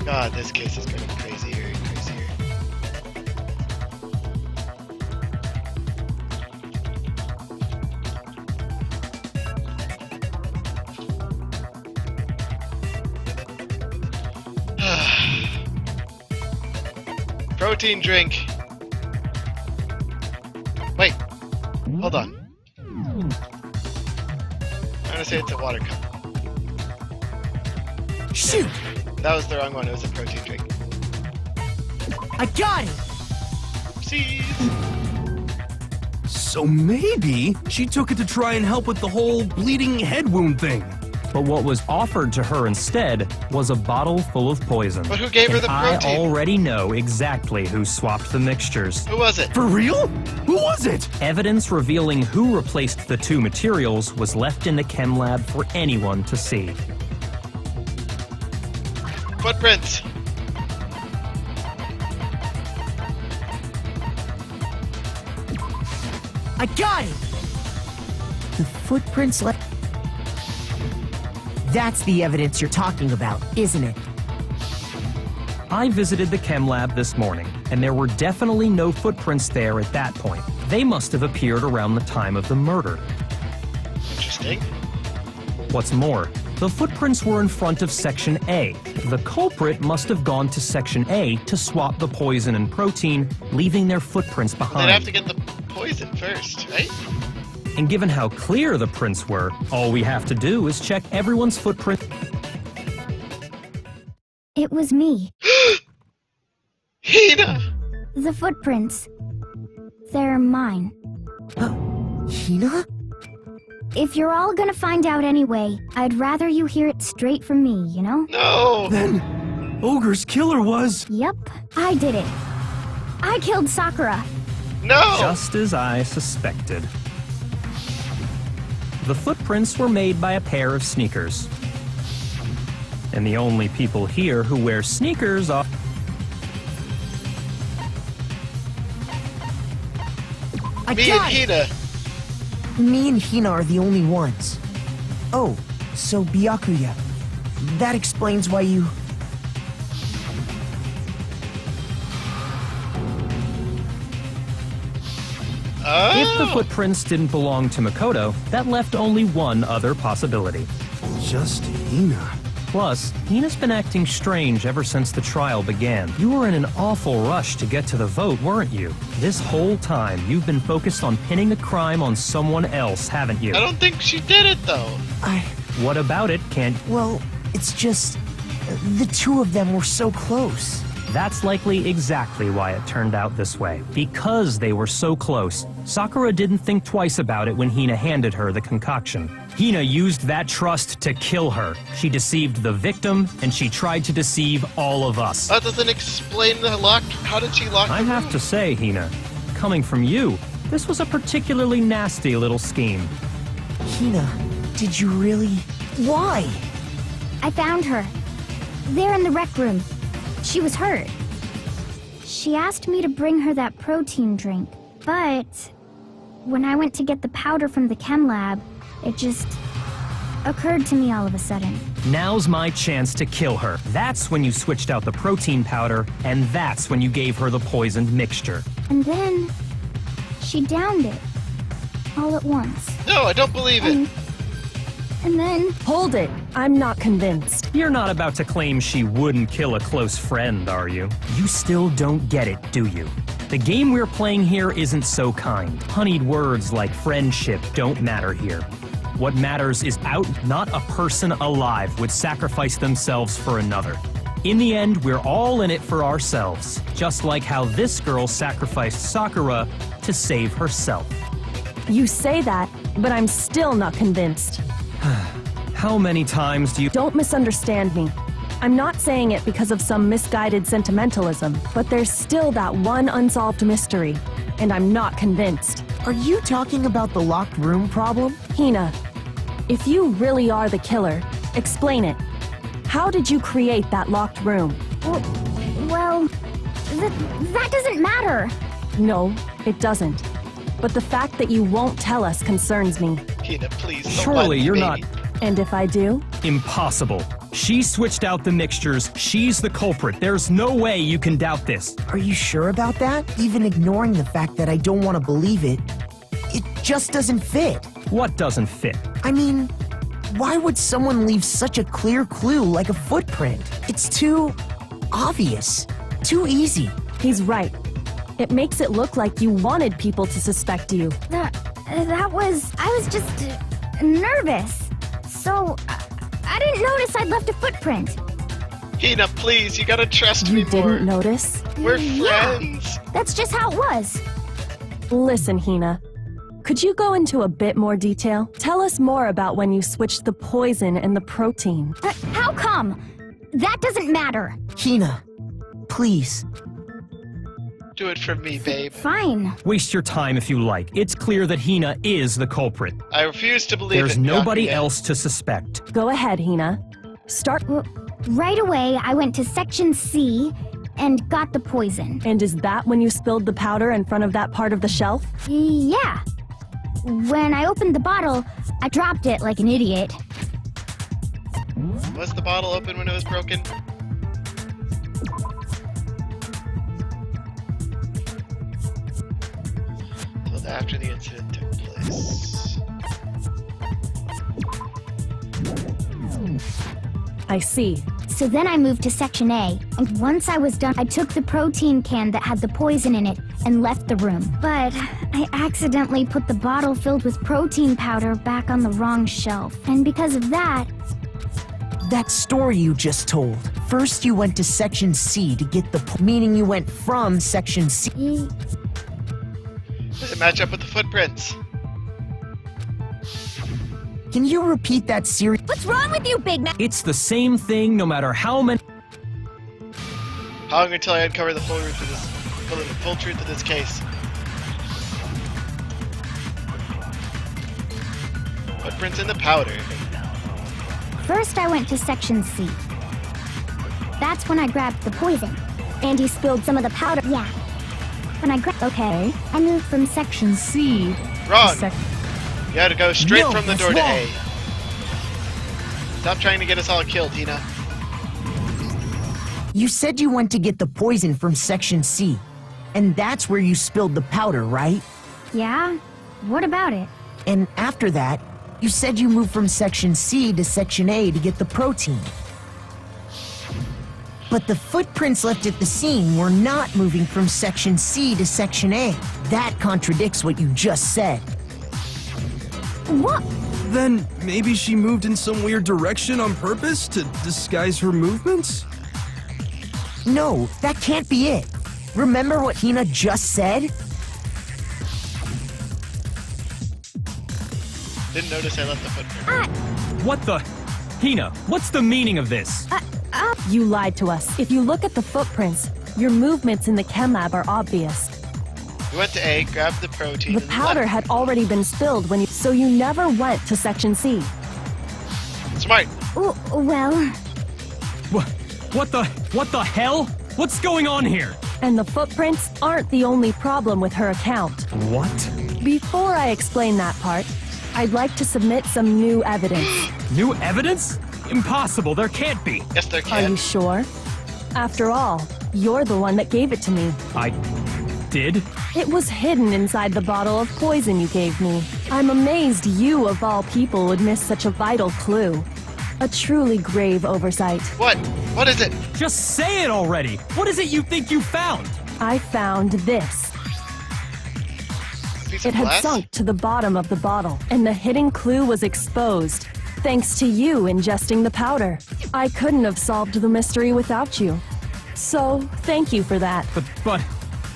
God, this case is getting crazier and crazier. Protein drink. Wait. Hold on. I'm gonna say it's a water cup. Shoot! That was the wrong one. It was a protein drink. I got it! See? So maybe she took it to try and help with the whole bleeding head wound thing. But what was offered to her instead was a bottle full of poison. But who gave her And the protein? I already know exactly who swapped the mixtures. Who was it? For real? Who was it? Evidence revealing who replaced the 2 materials was left in the chem lab for anyone to see. Footprints. I got it! The footprints left... That's the evidence you're talking about, isn't it? I visited the chem lab this morning, and there were definitely no footprints there at that point. They must have appeared around the time of the murder. Interesting. What's more, the footprints were in front of Section A. The culprit must have gone to Section A to swap the poison and protein, leaving their footprints behind. They'd have to get the poison first, right? And given how clear the prints were, all we have to do is check everyone's footprint. It was me. Hina! The footprints. They're mine. Hina? If you're all gonna find out anyway, I'd rather you hear it straight from me, you know? No! Then, Ogre's killer was... Yep, I did it. I killed Sakura. No! Just as I suspected. The footprints were made by a pair of sneakers. And the only people here who wear sneakers are... Me and Hina. Me and Hina are the only ones. Oh, so Byakuya. That explains why you... If the Oh! footprints didn't belong to Makoto, that left only one other possibility. Just Hina. Plus, Hina's been acting strange ever since the trial began. You were in an awful rush to get to the vote, weren't you? This whole time, you've been focused on pinning the crime on someone else, haven't you? I don't think she did it, though. What about it, can't... Well, it's just... The two of them were so close. That's likely exactly why it turned out this way. Because they were so close, Sakura didn't think twice about it when Hina handed her the concoction. Hina used that trust to kill her. She deceived the victim, and she tried to deceive all of us. That doesn't explain the lock. How did she lock I the have room? to say, Hina, coming from you, this was a particularly nasty little scheme. Hina, did you really... Why? I found her. There in the rec room. She was hurt. She asked me to bring her that protein drink, but when I went to get the powder from the chem lab, it just occurred to me all of a sudden. Now's my chance to kill her. That's when you switched out the protein powder, and that's when you gave her the poisoned mixture. And then she downed it all at once. No, I don't believe it. And then Hold it. I'm not convinced. You're not about to claim she wouldn't kill a close friend, are you? You still don't get it, do you? The game we're playing here isn't so kind. Honeyed words like friendship don't matter here. What matters is not a person alive would sacrifice themselves for another. In the end, we're all in it for ourselves, just like how this girl sacrificed Sakura to save herself. You say that, but I'm still not convinced. How many times do you... Don't misunderstand me. I'm not saying it because of some misguided sentimentalism, but there's still that one unsolved mystery, and I'm not convinced. Are you talking about the locked room problem? Hina, if you really are the killer, explain it. How did you create that locked room? well, that doesn't matter. No, it doesn't. But the fact that you won't tell us concerns me. Hina, please. don't Surely lie to you're me. not... And if I do? Impossible. She switched out the mixtures. She's the culprit. There's no way you can doubt this. Are you sure about that? Even ignoring the fact that I don't want to believe it, it just doesn't fit. What doesn't fit? I mean, why would someone leave such a clear clue like a footprint? It's too obvious, too easy. He's right. It makes it look like you wanted people to suspect you. I was just nervous. So, I didn't notice I'd left a footprint. Hina, please, you gotta trust You me more. didn't notice? We're Yeah. friends. That's just how it was. Listen, Hina. Could you go into a bit more detail? Tell us more about when you switched the poison and the protein. How come? That doesn't matter. Hina, please. Do it for me, babe. Fine. Waste your time if you like. It's clear that Hina is the culprit. I refuse to believe There's it. nobody Byakuya. else to suspect. Go ahead, Hina. Start. Right away, I went to Section C and got the poison. And is that when you spilled the powder in front of that part of the shelf? Yeah. When I opened the bottle, I dropped it like an idiot. Was the bottle open when it was broken? So after the incident took place. I see. So then I moved to Section A, and once I was done, I took the protein can that had the poison in it and left the room. But I accidentally put the bottle filled with protein powder back on the wrong shelf. And because of that, That story you just told. First you went to Section C to get the meaning you went from Section C. Does it match up with the footprints? Can you repeat that series? what's wrong with you, Big Mac? It's the same thing no matter how many. How long until I uncover the full truth of this case? Footprints in the powder. First, I went to Section C. That's when I grabbed the poison. And he spilled some of the powder. Yeah. When I grabbed. Okay. I moved from Section C. Wrong. Sec- You had to go straight No, from the that's door to wrong. A. Stop trying to get us all killed, Tina. You said you went to get the poison from Section C. And that's where you spilled the powder, right? Yeah? What about it? And after that, you said you moved from Section C to Section A to get the protein. But the footprints left at the scene were not moving from Section C to Section A. That contradicts what you just said. What? Then maybe she moved in some weird direction on purpose to disguise her movements? No, that can't be it. Remember what Hina just said? Didn't notice I left the footprint. What the? Hina, what's the meaning of this? You lied to us. If you look at the footprints, your movements in the chem lab are obvious. You went to A, grabbed the protein. The and powder left. had already been spilled when you, so you never went to Section C. Smart. Well, What the hell? What's going on here? And the footprints aren't the only problem with her account. What? Before I explain that part, I'd like to submit some new evidence. New evidence? Impossible, there can't be. Yes, there Are can. you sure? After all, you're the one that gave it to me. I did? It was hidden inside the bottle of poison you gave me. I'm amazed you, of all people, would miss such a vital clue. A truly grave oversight. What? What is it? Just say it already! What is it you think you found? I found this. A piece It of had glass? sunk to the bottom of the bottle, and the hidden clue was exposed, thanks to you ingesting the powder. I couldn't have solved the mystery without you. So, thank you for that. But,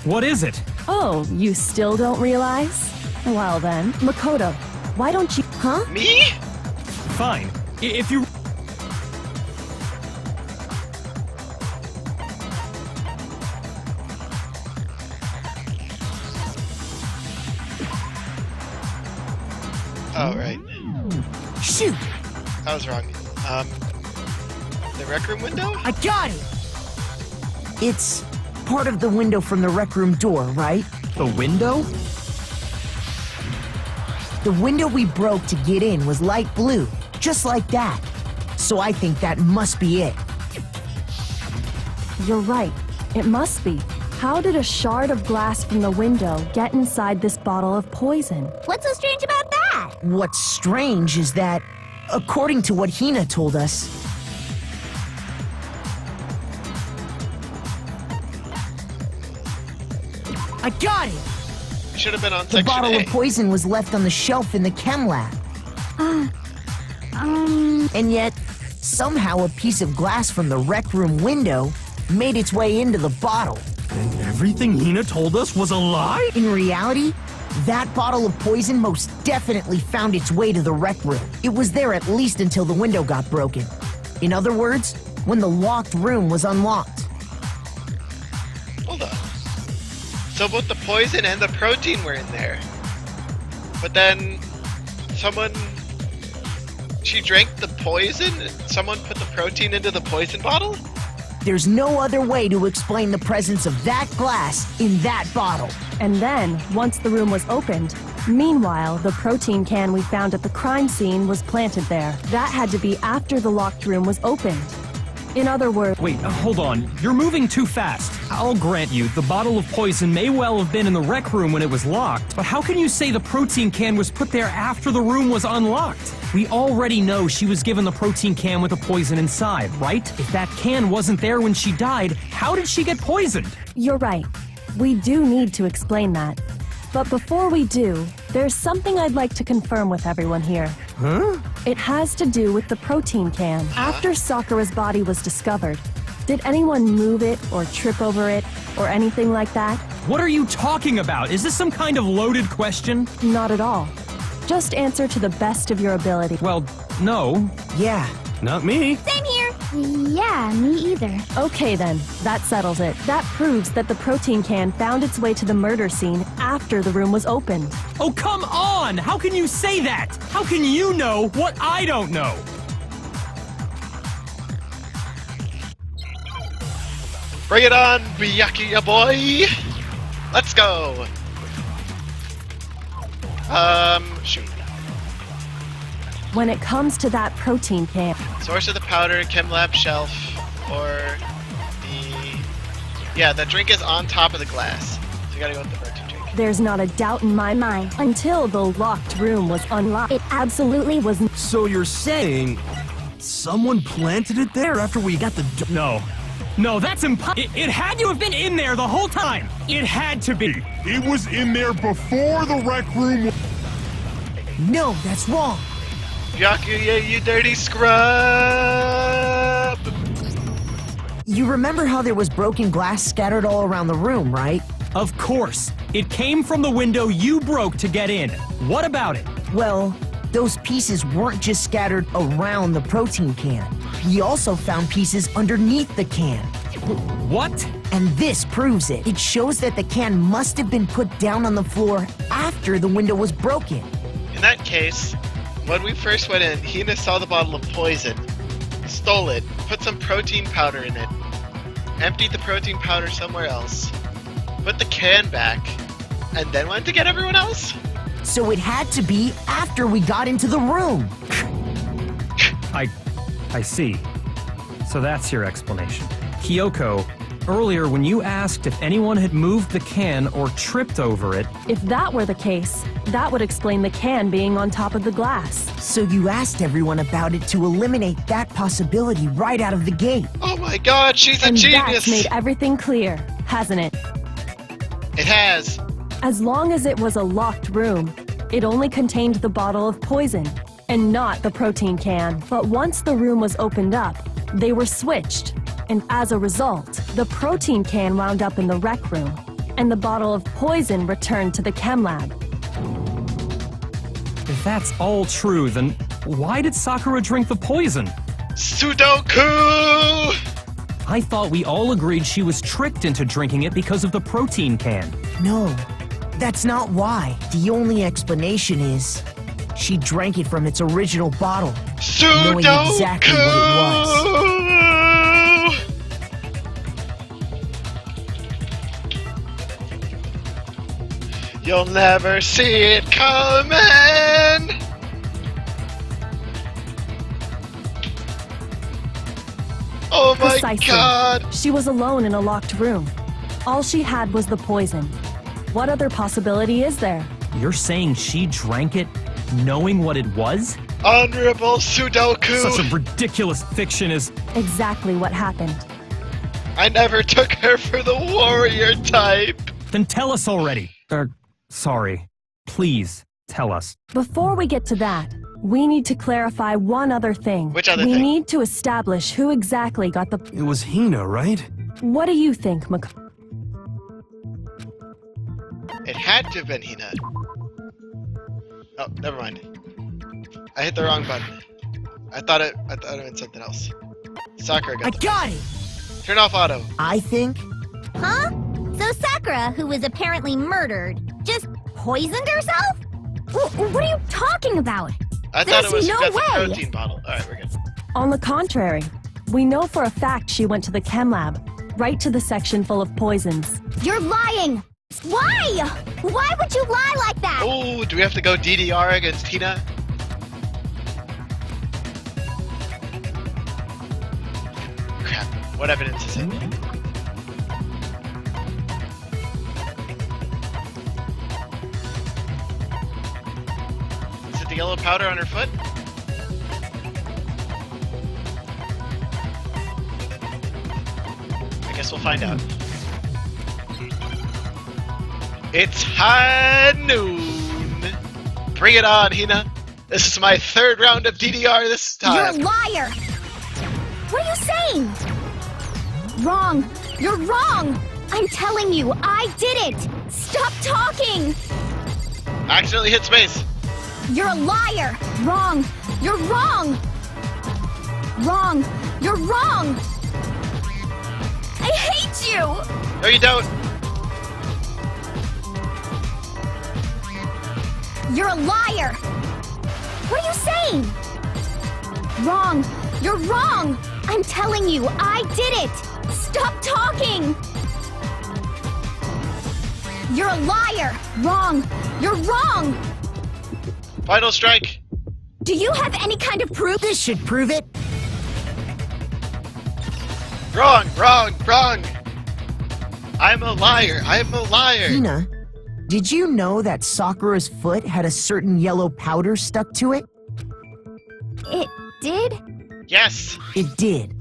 what is it? Oh, you still don't realize? Well then, Makoto, why don't you— Huh? Me? Fine. If you... Oh, right. Shoot! I was wrong. The rec room window? I got it! It's part of the window from the rec room door, right? The window? The window we broke to get in was light blue, just like that. So I think that must be it. You're right. It must be. How did a shard of glass from the window get inside this bottle of poison? what's so strange about that? What's strange is that, according to what Hina told us, I got it! You should have been on The section bottle A. of poison was left on the shelf in the chem lab. And yet, somehow a piece of glass from the rec room window made its way into the bottle. And everything Hina told us was a lie? In reality, that bottle of poison most definitely found its way to the rec room. It was there at least until the window got broken. In other words, when the locked room was unlocked. Hold on. So both the poison and the protein were in there. But then someone... She drank the poison? Someone put the protein into the poison bottle? There's no other way to explain the presence of that glass in that bottle. And then, once the room was opened, meanwhile, the protein can we found at the crime scene was planted there. That had to be after the locked room was opened. In other words, Wait, hold on. You're moving too fast. I'll grant you, the bottle of poison may well have been in the rec room when it was locked, but how can you say the protein can was put there after the room was unlocked? We already know she was given the protein can with the poison inside, right? If that can wasn't there when she died, how did she get poisoned? you're right. We do need to explain that. But before we do, there's something I'd like to confirm with everyone here. Huh? It has to do with the protein can. After Sakura's body was discovered, did anyone move it or trip over it or anything like that? What are you talking about? Is this some kind of loaded question? Not at all. Just answer to the best of your ability. Well, no. Yeah, Not me. Same here. Yeah, me either. Okay then, that settles it. That proves that the protein can found its way to the murder scene after the room was opened. Oh, come on! How can you say that? How can you know what I don't know? Bring it on, Miyaki, ya boy! Let's go! Shoot. When it comes to that protein can, Source of the powder, chem lab shelf, or the... Yeah, the drink is on top of the glass. So you gotta go with the protein drink. there's not a doubt in my mind. Until the locked room was unlocked, it absolutely was. So you're saying someone planted it there after we got the... No. No, that's impossible. It had to have been in there the whole time. It had to be. It was in there before the rec room. no, that's wrong. Yakuya, you dirty scrub! You remember how there was broken glass scattered all around the room, right? Of course. It came from the window you broke to get in. What about it? Well, those pieces weren't just scattered around the protein can. He also found pieces underneath the can. What? And this proves it. It shows that the can must have been put down on the floor after the window was broken. In that case, when we first went in, Hina saw the bottle of poison, stole it, put some protein powder in it, emptied the protein powder somewhere else, put the can back, and then went to get everyone else? So it had to be after we got into the room. I see. So that's your explanation. Kyoko, earlier when you asked if anyone had moved the can or tripped over it, If that were the case, that would explain the can being on top of the glass. So you asked everyone about it to eliminate that possibility right out of the gate. Oh my god, she's a And genius! that's made everything clear, hasn't it? It has. As long as it was a locked room, it only contained the bottle of poison, and not the protein can. But once the room was opened up, they were switched, and as a result, the protein can wound up in the rec room, and the bottle of poison returned to the chem lab. if that's all true, then why did Sakura drink the poison? Sudoku! I thought we all agreed she was tricked into drinking it because of the protein can. No, that's not why. The only explanation is she drank it from its original bottle, knowing exactly what it was. You'll never see it coming! Oh my Precisely. god! She was alone in a locked room. All she had was the poison. What other possibility is there? You're saying she drank it knowing what it was? Honorable Sudoku! Such a ridiculous fiction is... Exactly what happened. I never took her for the warrior type! Then tell us already. Sorry. Please, tell us. Before we get to that, we need to clarify one other thing. Which other we thing? need to establish who exactly got the... It was Hina, right? What do you think, It had to have been Hina. Oh, never mind. I hit the wrong button. I thought it meant something else. Sakura I got it. got it! Turn off auto. I think Huh? So Sakura, who was apparently murdered, just poisoned herself? What are you talking about? I thought it was There's no just a way. protein bottle. Alright, we're good. On the contrary, we know for a fact she went to the chem lab, right to the section full of poisons. You're lying! Why? Why would you lie like that? Oh, do we have to go DDR against Hina? What evidence is it? Is it the yellow powder on her foot? I guess we'll find out. It's high noon! Bring it on, Hina! This is my third round of DDR this time! You're a liar! What are you saying? Wrong! You're wrong! I'm telling you, I did it! Stop talking! Accidentally hit space! You're a liar! Wrong! You're wrong! Wrong! You're wrong! I hate you! No, you don't! You're a liar! What are you saying? Wrong! You're wrong! I'm telling you, I did it! Stop talking! You're a liar! Wrong! You're wrong! Final strike! Do you have any kind of proof? This should prove it. Wrong! Wrong! Wrong! I'm a liar! I'm a liar! Hina, did you know that Sakura's foot had a certain yellow powder stuck to it? It did? Yes! It did.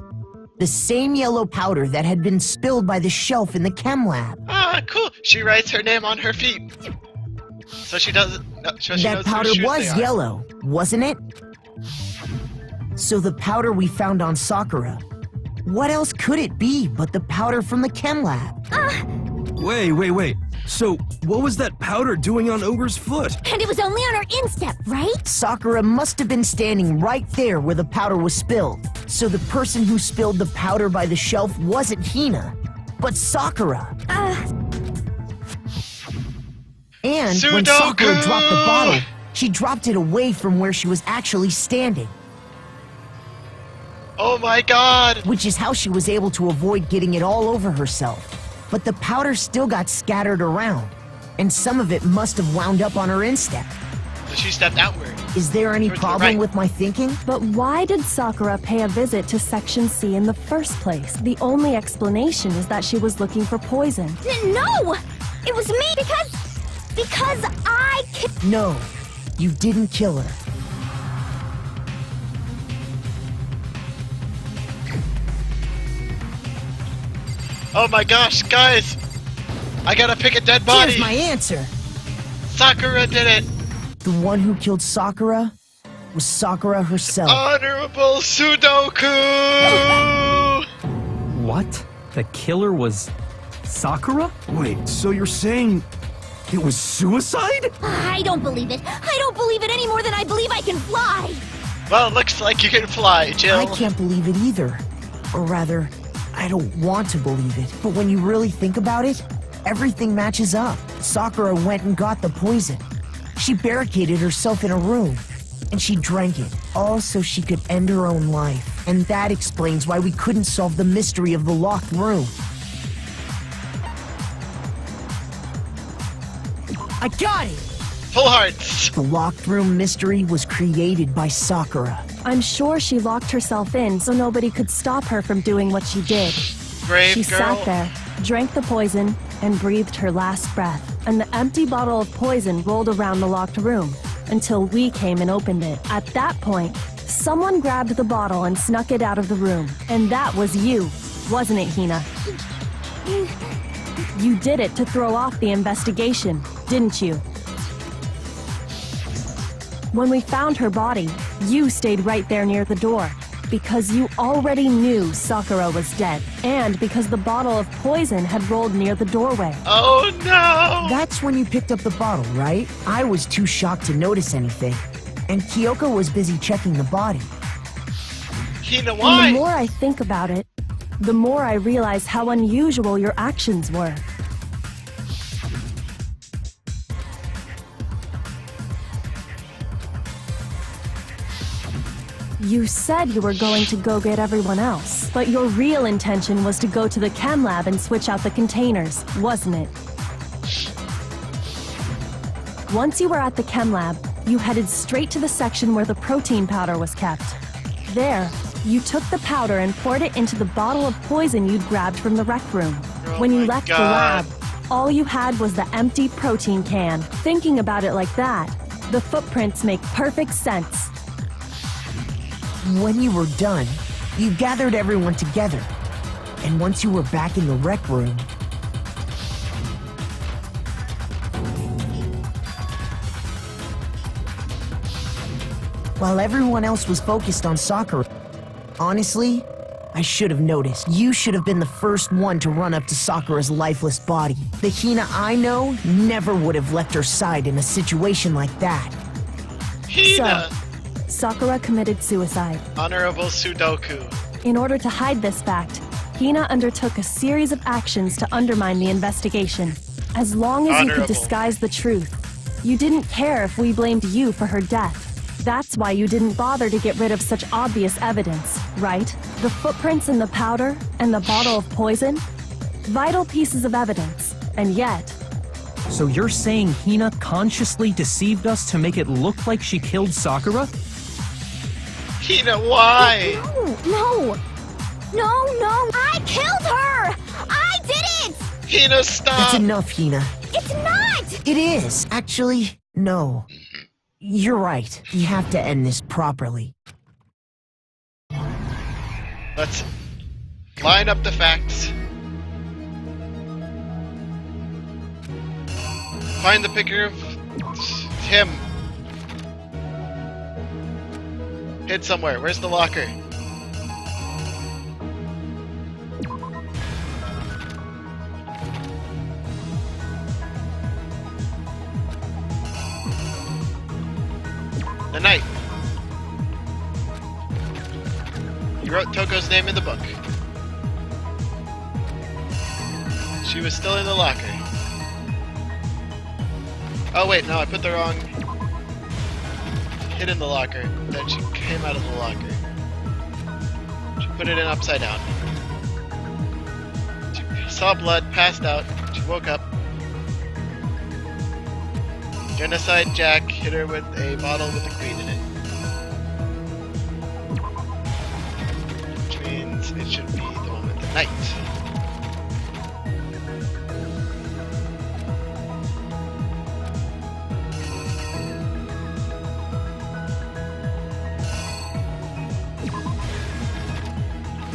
The same yellow powder that had been spilled by the shelf in the chem lab. Ah, cool! She writes her name on her feet. So she doesn't. No, so she That knows powder whose shoes was they are. yellow, wasn't it? So the powder we found on Sakura, what else could it be but the powder from the chem lab? Wait. So, what was that powder doing on Ogre's foot? And it was only on her instep, right? Sakura must have been standing right there where the powder was spilled. So the person who spilled the powder by the shelf wasn't Hina, but Sakura. And when Sakura Sudoku! dropped the bottle, she dropped it away from where she was actually standing, Oh my god! which is how she was able to avoid getting it all over herself. But the powder still got scattered around, and some of it must have wound up on her instep. So she stepped outward. Is there any Towards the problem right. with my thinking? But why did Sakura pay a visit to Section C in the first place? The only explanation is that she was looking for poison. No! It was me because I No, you didn't kill her. Oh my gosh, guys! I gotta pick a dead body! Here's my answer. Sakura did it! The one who killed Sakura was Sakura herself. Honorable Sudoku! What? The killer was Sakura? Wait, so you're saying it was suicide? I don't believe it. I don't believe it any more than I believe I can fly. Well, it looks like you can fly, Jill. I can't believe it either. Or rather, I don't want to believe it. But when you really think about it, everything matches up. Sakura went and got the poison. She barricaded herself in a room, and she drank it, all so she could end her own life. And that explains why we couldn't solve the mystery of the locked room. I got it! Full hearts! The locked room mystery was created by Sakura. I'm sure she locked herself in so nobody could stop her from doing what she did. Brave She girl. sat there, drank the poison, and breathed her last breath. And the empty bottle of poison rolled around the locked room until we came and opened it. At that point, someone grabbed the bottle and snuck it out of the room. And that was you, wasn't it, Hina? You did it to throw off the investigation, didn't you? When we found her body, you stayed right there near the door. Because you already knew Sakura was dead, and because the bottle of poison had rolled near the doorway. Oh no! That's when you picked up the bottle, right? I was too shocked to notice anything. And Kyoko was busy checking the body. Hina, And why? the more I think about it, the more I realize how unusual your actions were. You said you were going to go get everyone else, but your real intention was to go to the chem lab and switch out the containers, wasn't it? Once you were at the chem lab, you headed straight to the section where the protein powder was kept. There, You took the powder and poured it into the bottle of poison you'd grabbed from the rec room. Oh When you my left the God. lab, all you had was the empty protein can. Thinking about it like that, the footprints make perfect sense. When you were done, you gathered everyone together. And once you were back in the rec room, while everyone else was focused on Sakura, honestly, I should have noticed. You should have been the first one to run up to Sakura's lifeless body. The Hina I know never would have left her side in a situation like that. Hina! Sakura committed suicide. Honorable Sudoku. In order to hide this fact, Hina undertook a series of actions to undermine the investigation. As long as you Honorable. could disguise the truth, you didn't care if we blamed you for her death. That's why you didn't bother to get rid of such obvious evidence, right? The footprints in the powder and the bottle of poison? Vital pieces of evidence, and yet... So you're saying Hina consciously deceived us to make it look like she killed Sakura? Hina, why? No! I killed her! I did it! Hina, stop! That's enough, Hina. It's not! It is. Actually, no. You're right. You have to end this properly. Let's line up the facts. Find the picture of him. Hid somewhere. Where's the locker? The night. You wrote Toko's name in the book. She was still in the locker. Oh wait, no, I put the wrong... Hid in the locker. Then she came out of the locker. She put it in upside down. She saw blood, passed out. She woke up. Genocide Jack hit her with a bottle with a queen in it. Which means it should be the one with the knight.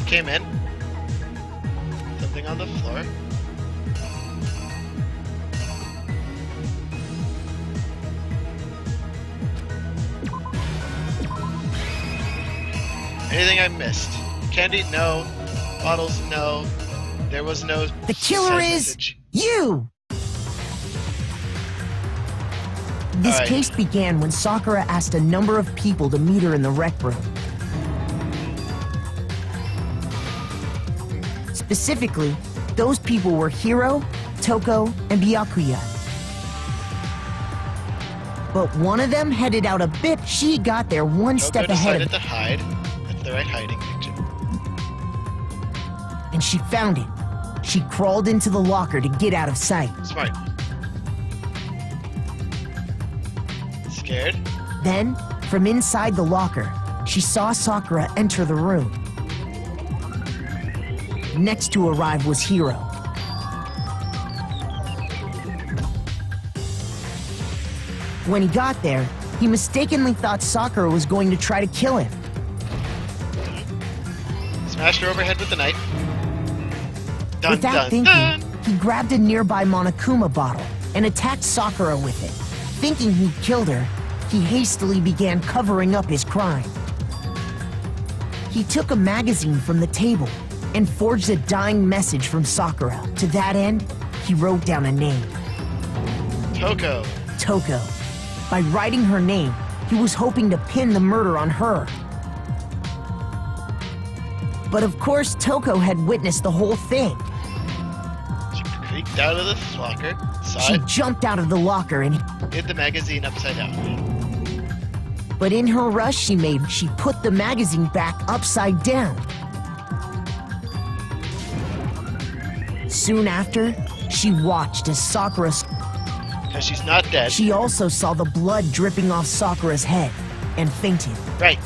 Came in. Something on the floor. Anything I missed? Candy? No. Bottles? No. There was no... The killer side is message. you! This Alright. case began when Sakura asked a number of people to meet her in the rec room. Specifically, those people were Hiro, Toko, and Byakuya. But one of them headed out a bit. She got there one Toko step ahead decided of to hide. That's the right hiding picture. and she found it. She crawled into the locker to get out of sight. Smart. Scared? Then, from inside the locker, she saw Sakura enter the room. Next to arrive was Hiro. When he got there, he mistakenly thought Sakura was going to try to kill him. Smashed her overhead with the knife. Dun, Without dun, thinking, dun. he grabbed a nearby Monokuma bottle and attacked Sakura with it. Thinking he'd killed her, he hastily began covering up his crime. He took a magazine from the table and forged a dying message from Sakura. To that end, he wrote down a name, Toko. Toko. By writing her name, he was hoping to pin the murder on her. But of course, Toko had witnessed the whole thing. She creaked out of the locker, saw She it, jumped out of the locker and hid the magazine upside down. but in her rush she put the magazine back upside down. Soon after, she watched as Sakura... Because she's not dead. She also saw the blood dripping off Sakura's head and fainted. Right.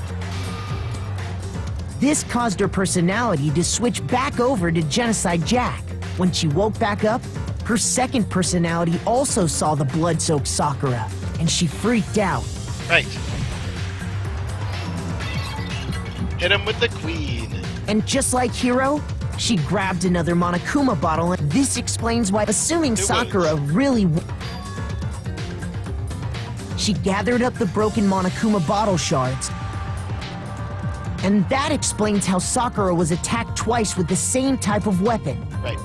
This caused her personality to switch back over to Genocide Jack. When she woke back up, her second personality also saw the blood-soaked Sakura, and she freaked out. Right. Hit him with the queen. And just like Hiro, she grabbed another Monokuma bottle, and this explains why, assuming Sakura really... She gathered up the broken Monokuma bottle shards. And that explains how Sakura was attacked twice with the same type of weapon. Right.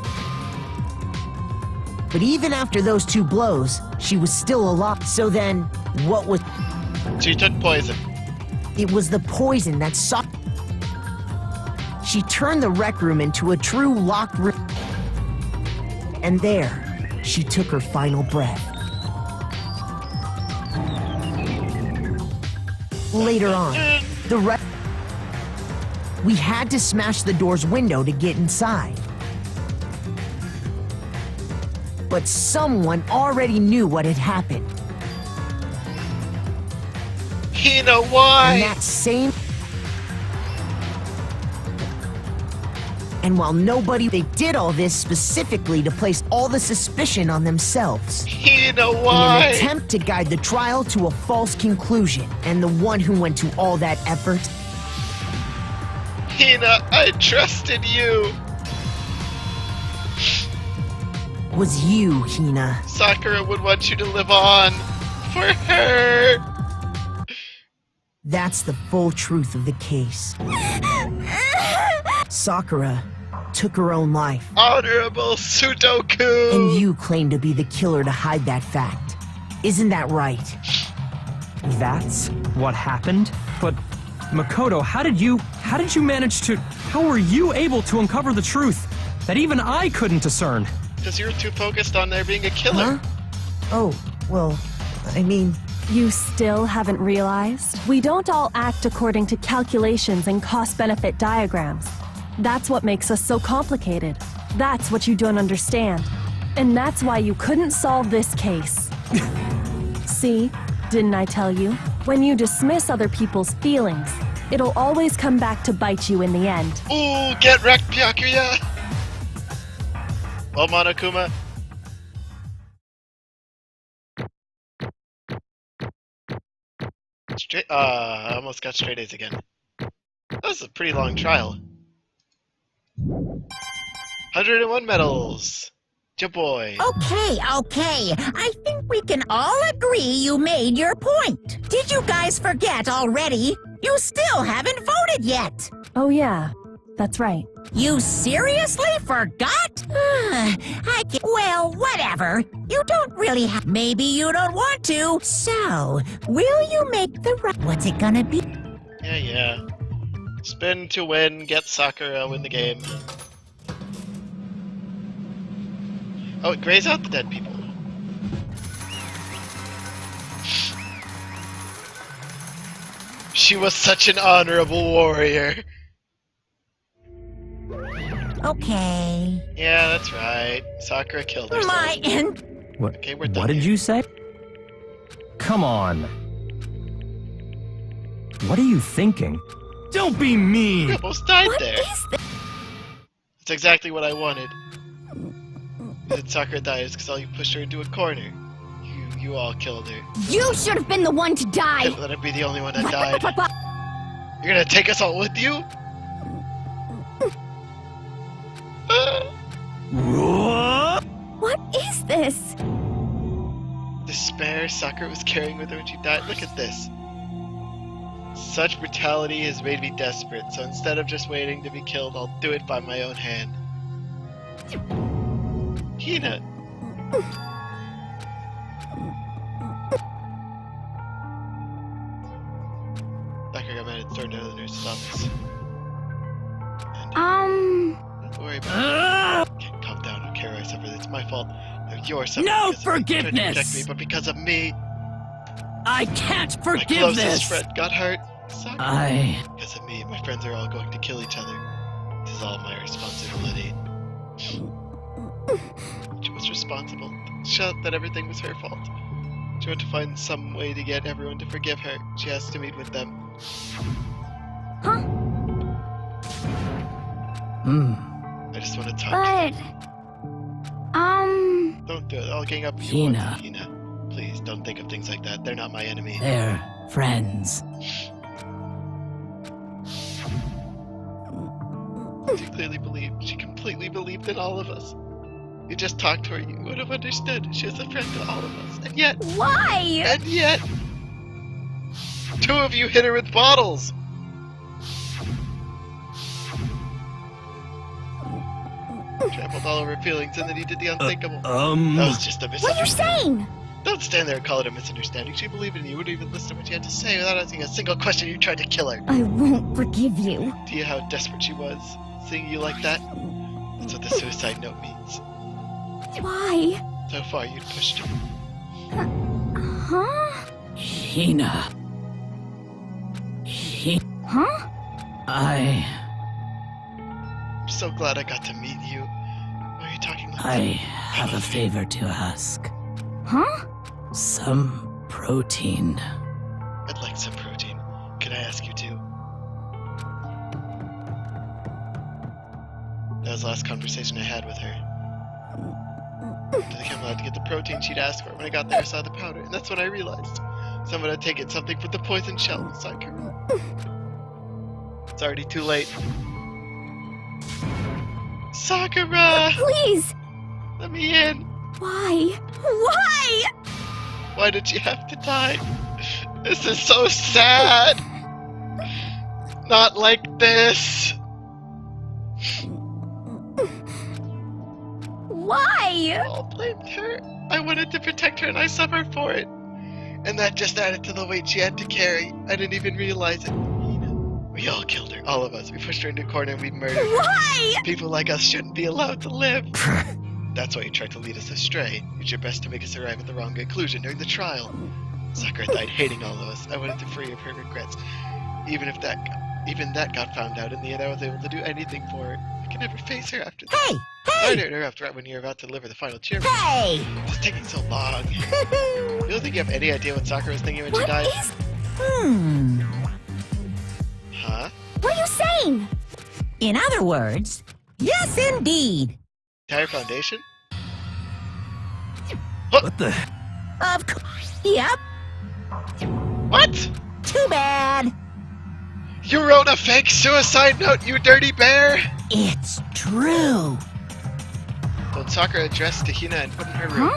But even after those two blows, she was still alive. So then, what was... She took poison. It was the poison that Sakura... She turned the rec room into a true locked room. And there, she took her final breath. Later on, the rec... We had to smash the door's window to get inside. But someone already knew what had happened. Hina, why? And that same... And while they did all this specifically to place all the suspicion on themselves. Hina, In why? an attempt to guide the trial to a false conclusion. And the one who went to all that effort... Hina, I trusted you. was you, Hina. Sakura would want you to live on. For her. That's the full truth of the case. Sakura took her own life. Honorable Sudoku! And you claim to be the killer to hide that fact. Isn't that right? That's what happened? But Makoto, how did you manage how were you able to uncover the truth that even I couldn't discern? Because you were too focused on there being a killer. Huh? Oh, well, I mean... You still haven't realized? We don't all act according to calculations and cost-benefit diagrams. That's what makes us so complicated. That's what you don't understand. And that's why you couldn't solve this case. See? Didn't I tell you? When you dismiss other people's feelings, it'll always come back to bite you in the end. Ooh, get wrecked, Byakuya! Well, Monokuma. I almost got straight A's again. That was a pretty long trial. 101 medals! Ya boy. Okay. I think we can all agree you made your point. Did you guys forget already? You still haven't voted yet. Oh yeah, that's right. You seriously forgot? Well, whatever. You don't really have... Maybe you don't want to. So, will you make the right... What's it gonna be? Yeah. Spin to win, get Sakura, win the game. Oh, it grays out the dead people. She was such an honorable warrior. Okay. Yeah, that's right. Sakura killed herself. My end. What, Okay, we're done what did here. you say? Come on. What are you thinking? Don't be mean! We almost died What there. is this? That's exactly what I wanted. That Sakura dies because all you pushed her into a corner. You all killed her. You should have been the one to die. Let her be the only one that died. You're gonna take us all with you? What is this? Despair Sakura was carrying with her when she died. Look at this. Such brutality has made me desperate, so instead of just waiting to be killed, I'll do it by my own hand. Hina. Sakura got mad and stormed out of the nurse's office. Don't worry about it. Okay, calm down, okay, I suffer. It's my fault. They're your suffering. No because of me. You tried to forgiveness! protect me, but because of me, I can't my forgive closest this. friend got hurt. Sakura. I... Because of me, my friends are all going to kill each other. This is all my responsibility. She was responsible. Shut that everything was her fault. She wanted to find some way to get everyone to forgive her. She has to meet with them. Huh? I just want to talk to But, them. Don't do it. I'll gang up if you want to, Hina. Hina. Please, don't think of things like that. They're not my enemy. They're friends. She completely believed in all of us. You just talked to her, you would have understood. She was a friend to all of us. And yet, Why? and yet, 2 of you hit her with bottles. Trampled all over her feelings, and then he did the unthinkable. That was just a What are you misunderstanding. saying? Don't stand there and call it a misunderstanding. She believed in you, wouldn't even listen to what you had to say without asking a single question. You tried to kill her. I won't forgive you. Do you know how desperate she was? Seeing you like that? That's what the suicide note means. Why? So far, you'd pushed her. Huh? Hina. Huh? I'm so glad I got to meet you. Why are you talking like I that? have a favor to ask. Huh? Some protein. I'd like some protein. Can I ask you to? That was the last conversation I had with her. I think I'm allowed to get the protein she'd asked for. When I got there, I saw the powder, and that's when I realized someone had taken something from the poison shell inside her. It's already too late. Sakura! Please! Let me in! Why? Why? Why did she have to die? This is so sad! Not like this! Why? All blamed her. I wanted to protect her and I suffered for it. And that just added to the weight she had to carry. I didn't even realize it. We all killed her. All of us. We pushed her into a corner and we murdered her. Why? People like us shouldn't be allowed to live. That's why you tried to lead us astray. You did your best to make us arrive at the wrong conclusion during the trial. Sakura died hating all of us. I wanted to free her of her regrets. Even that got found out. In the end, I was able to do anything for her. I can never face her after that. Hey! I Hey! murdered her after when you were about to deliver the final cheer. Hey! It's taking so long. You don't think you have any idea what Sakura was thinking when she What died? is... Huh? What are you saying? In other words, yes indeed. Entire foundation? What the? Of course. Yep. What? Too bad. You wrote a fake suicide note, you dirty bear! It's true. When Sakura addressed to Hina and put in her room.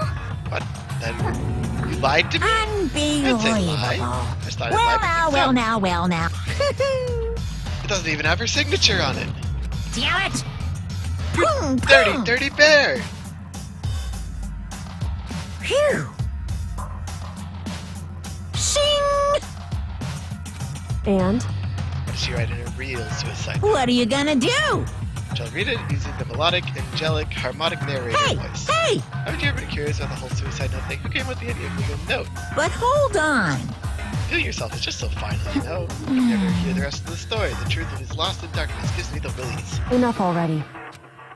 What? Then you lied to me? Unbelievable. That's a lie. I just thought it Well lied now, because well now, well now. it doesn't even have her signature on it. Damn it! Dirty, dirty bear! Phew. Shing! And What did she write in her real suicide note? What are you gonna do? Shall read it using the melodic, angelic, harmonic narrator Hey! voice. Hey! Haven't you ever been curious about the whole suicide note thing? Who came up with the idea of leaving a note? But hold on. Killing yourself is just so final, you know? You never hear the rest of the story. The truth that is lost in darkness gives me the willies. enough already.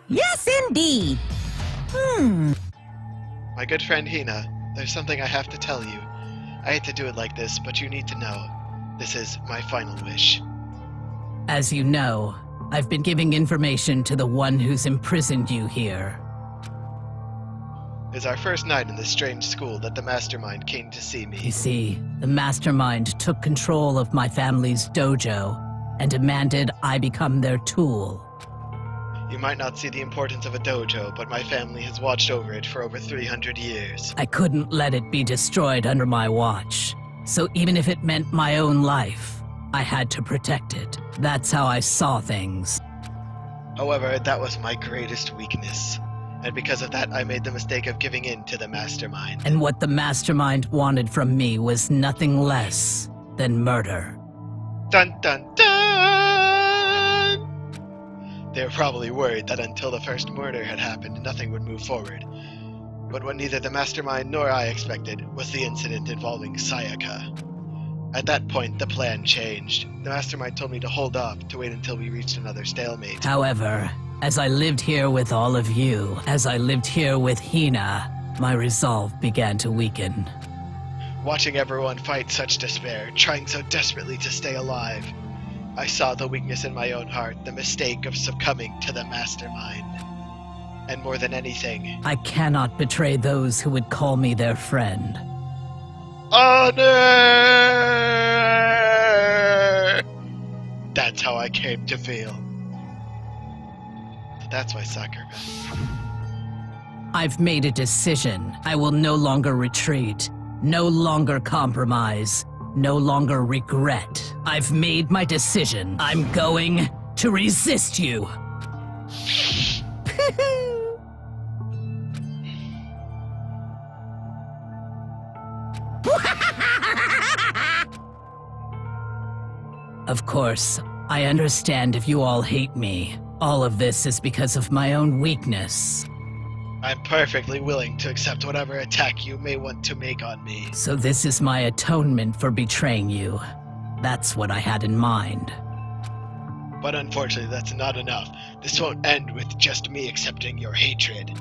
Yes indeed. My good friend Hina, there's something I have to tell you. I hate to do it like this, but you need to know. This is my final wish. As you know, I've been giving information to the one who's imprisoned you here. It's our first night in this strange school that the mastermind came to see You me. see, the mastermind took control of my family's dojo and demanded I become their tool. You might not see the importance of a dojo, but my family has watched over it for over 300 years. I couldn't let it be destroyed under my watch. So even if it meant my own life, I had to protect it. That's how I saw things. However, that was my greatest weakness. And because of that, I made the mistake of giving in to the mastermind. And what the mastermind wanted from me was nothing less than murder. Dun dun dun! They were probably worried that until the first murder had happened, nothing would move forward. But what neither the mastermind nor I expected was the incident involving Sayaka. At that point, the plan changed. The mastermind told me to hold off, to wait until we reached another stalemate. However, as I lived here with all of you, as I lived here with Hina, my resolve began to weaken. Watching everyone fight such despair, trying so desperately to stay alive, I saw the weakness in my own heart, the mistake of succumbing to the mastermind. And more than anything, I cannot betray those who would call me their friend. honor! That's how I came to feel. That's why Sakura. I've made a decision. I will no longer retreat, no longer compromise, no longer regret. I've made my decision. I'm going to resist you. Of course, I understand if you all hate me. All of this is because of my own weakness. I'm perfectly willing to accept whatever attack you may want to make on me. So this is my atonement for betraying you. That's what I had in mind. But unfortunately, that's not enough. This won't end with just me accepting your hatred.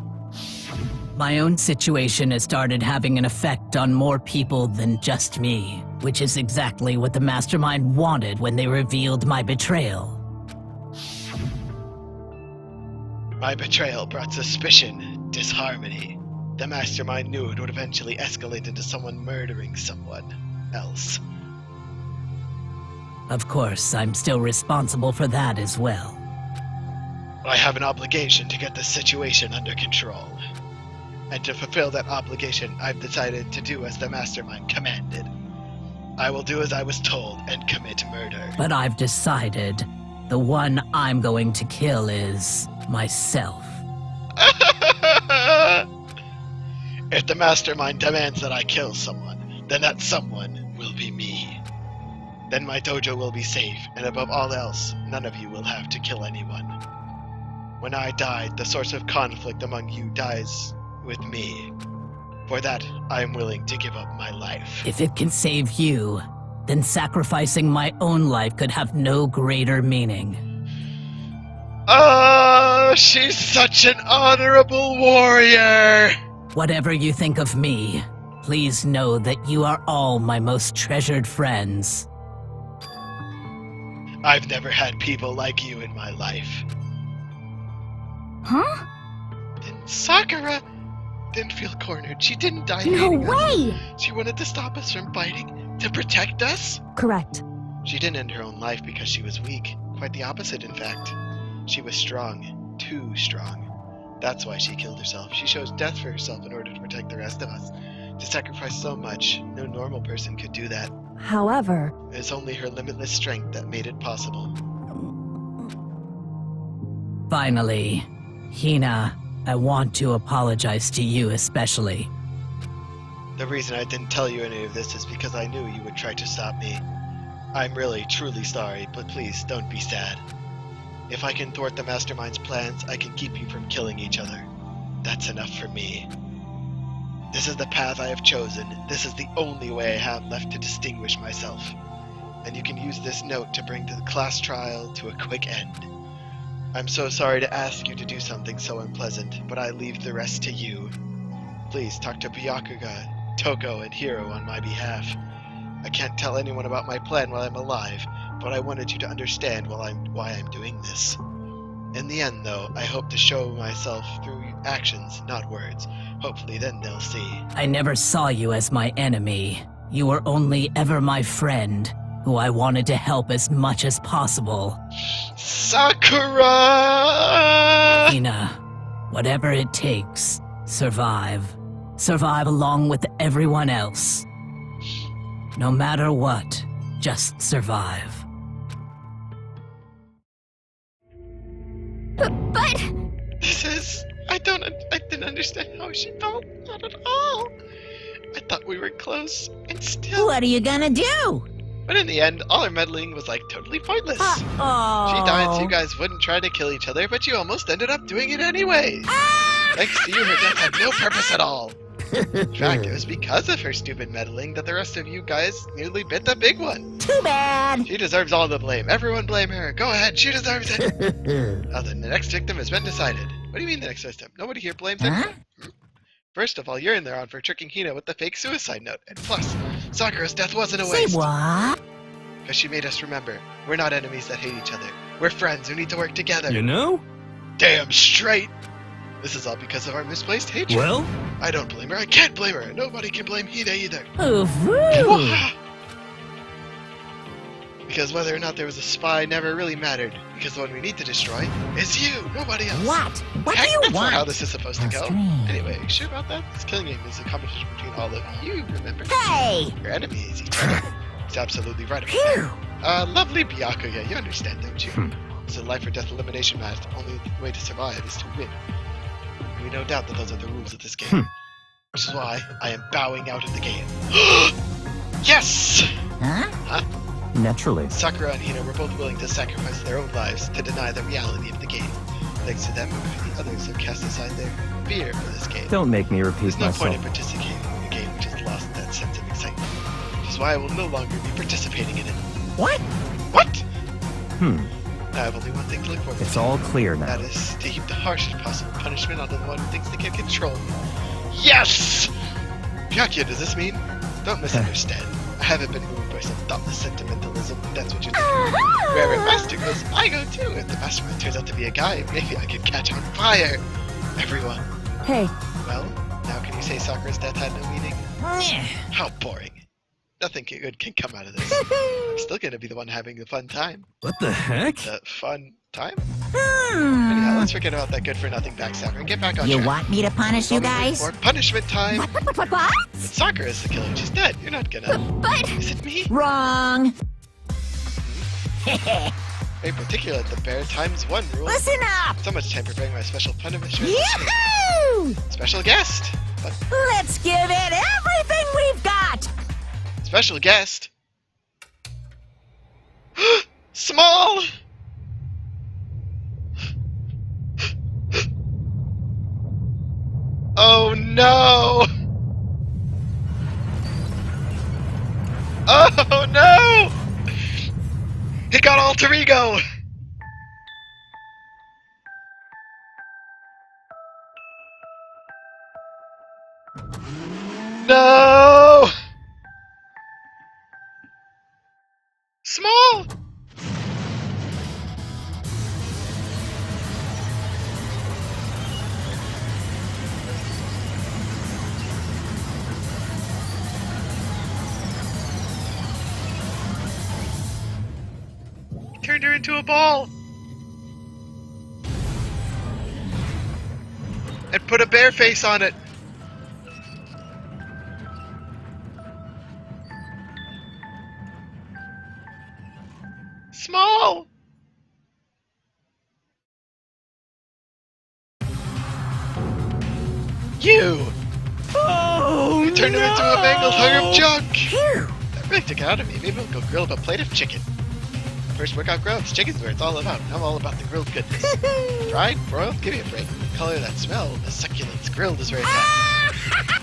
My own situation has started having an effect on more people than just me, which is exactly what the Mastermind wanted when they revealed my betrayal. My betrayal brought suspicion, disharmony. The Mastermind knew it would eventually escalate into someone murdering someone else. Of course, I'm still responsible for that as well. I have an obligation to get this situation under control. And to fulfill that obligation, I've decided to do as the Mastermind commanded. I will do as I was told and commit murder. But I've decided the one I'm going to kill is myself. If the Mastermind demands that I kill someone, then that someone will be me. Then my dojo will be safe, and above all else, none of you will have to kill anyone. When I die, the source of conflict among you dies with me. For that, I am willing to give up my life. If it can save you, then sacrificing my own life could have no greater meaning. Oh, she's such an honorable warrior! Whatever you think of me, please know that you are all my most treasured friends. I've never had people like you in my life. Huh? And Sakura didn't feel cornered. She didn't die No hating us. way! She wanted to stop us from fighting, to protect us. Correct. She didn't end her own life because she was weak. Quite the opposite, in fact. She was strong. Too strong. That's why she killed herself. She chose death for herself in order to protect the rest of us. To sacrifice so much, no normal person could do that. However, It's only her limitless strength that made it possible. Finally, Hina, I want to apologize to you especially. The reason I didn't tell you any of this is because I knew you would try to stop me. I'm really, truly sorry, but please don't be sad. If I can thwart the Mastermind's plans, I can keep you from killing each other. That's enough for me. This is the path I have chosen. This is the only way I have left to distinguish myself. And you can use this note to bring the class trial to a quick end. I'm so sorry to ask you to do something so unpleasant, but I leave the rest to you. Please talk to Byakuga, Toko, and Hiro on my behalf. I can't tell anyone about my plan while I'm alive, but I wanted you to understand why I'm doing this. In the end, though, I hope to show myself through actions, not words. Hopefully then they'll see. I never saw you as my enemy. You were only ever my friend, who I wanted to help as much as possible. Sakura! Hina, whatever it takes, survive. Survive along with everyone else. No matter what, just survive. But I didn't understand how she felt. Not at all. I thought we were close, and still. What are you gonna do? But in the end, all her meddling was like totally pointless. Oh. She died so you guys wouldn't try to kill each other, but you almost ended up doing it anyway. Thanks to you, her death had no purpose at all. In fact, it was because of her stupid meddling that the rest of you guys nearly bit the big one. Too bad. She deserves all the blame. Everyone blame her. Go ahead, she deserves it. Now then, the next victim has been decided. What do you mean the next victim? Nobody here blames anyone. First of all, you're in there on for tricking Hina with the fake suicide note. And plus, Sakura's death wasn't a Say waste. what? Because she made us remember, we're not enemies that hate each other. We're friends who need to work together. You know? Damn straight! This is all because of our misplaced hatred. Well, I don't blame her. I can't blame her. Nobody can blame Hida either. Ooh-hoo. Because whether or not there was a spy never really mattered. Because the one we need to destroy is you, nobody else. What? What do Heck, you that's not want? how this is supposed to How go. strange. Anyway, you sure about that? This killing game is a competition between all of you, remember? Hey! Your enemy is each other. He's absolutely right about Phew! that. Lovely Byakuya, you understand, don't you? Hmm. It's a life or death elimination match. The only way to survive is to win. And we no doubt that those are the rules of this game. Which is why I am bowing out of the game. Yes! Huh? Naturally. Sakura and Hina were both willing to sacrifice their own lives to deny the reality of the game. Thanks to them, the others have cast aside their fear for this game. Don't make me repeat There's no point in myself. participating in a game which has lost that sense of excitement. Which is why I will no longer be participating in it. What? What? Hmm. I have only one thing to look forward to. It's all clear now. That is to heap the harshest possible punishment on the one who thinks they can control me. Yes! Byakuya, does this mean? Don't misunderstand. I haven't been moved by some thoughtless sentimentalism, if that's what you're thinking. Wherever Master goes, I go too. If the mastermind turns out to be a guy, maybe I could catch on fire. Everyone. Hey, Well, now can you say Sakura's death had no meaning? Nyeh. How boring. Nothing good can come out of this. I'm still gonna be the one having the fun time. what the heck? The fun time? Anyhow, let's forget about that good-for-nothing backstabber and get back on You track. want me to punish you What are we guys? waiting for? Punishment time! What? It's Sakura's the killer. She's dead. You're not gonna... But Is it me? Wrong. Very particular, the bear times 1 rule. Listen up. So much time preparing my special punishment. Yahoo! Special guest! What? Let's give it everything we've got. Special guest! Small! Oh no! Oh no! It got alter ego! No! Small! Turned her into a ball! And put a bear face on it! Small! You! Oh, You turned her into a mangled hunk of junk! Phew. That really took it out of me. Maybe we'll go grill up a plate of chicken. First workout grubs. Chicken's where it's all about. I'm all about the grilled goodness. Fried? Broiled? Give me a break. The color, that smell, the succulence. Grilled is where it's at.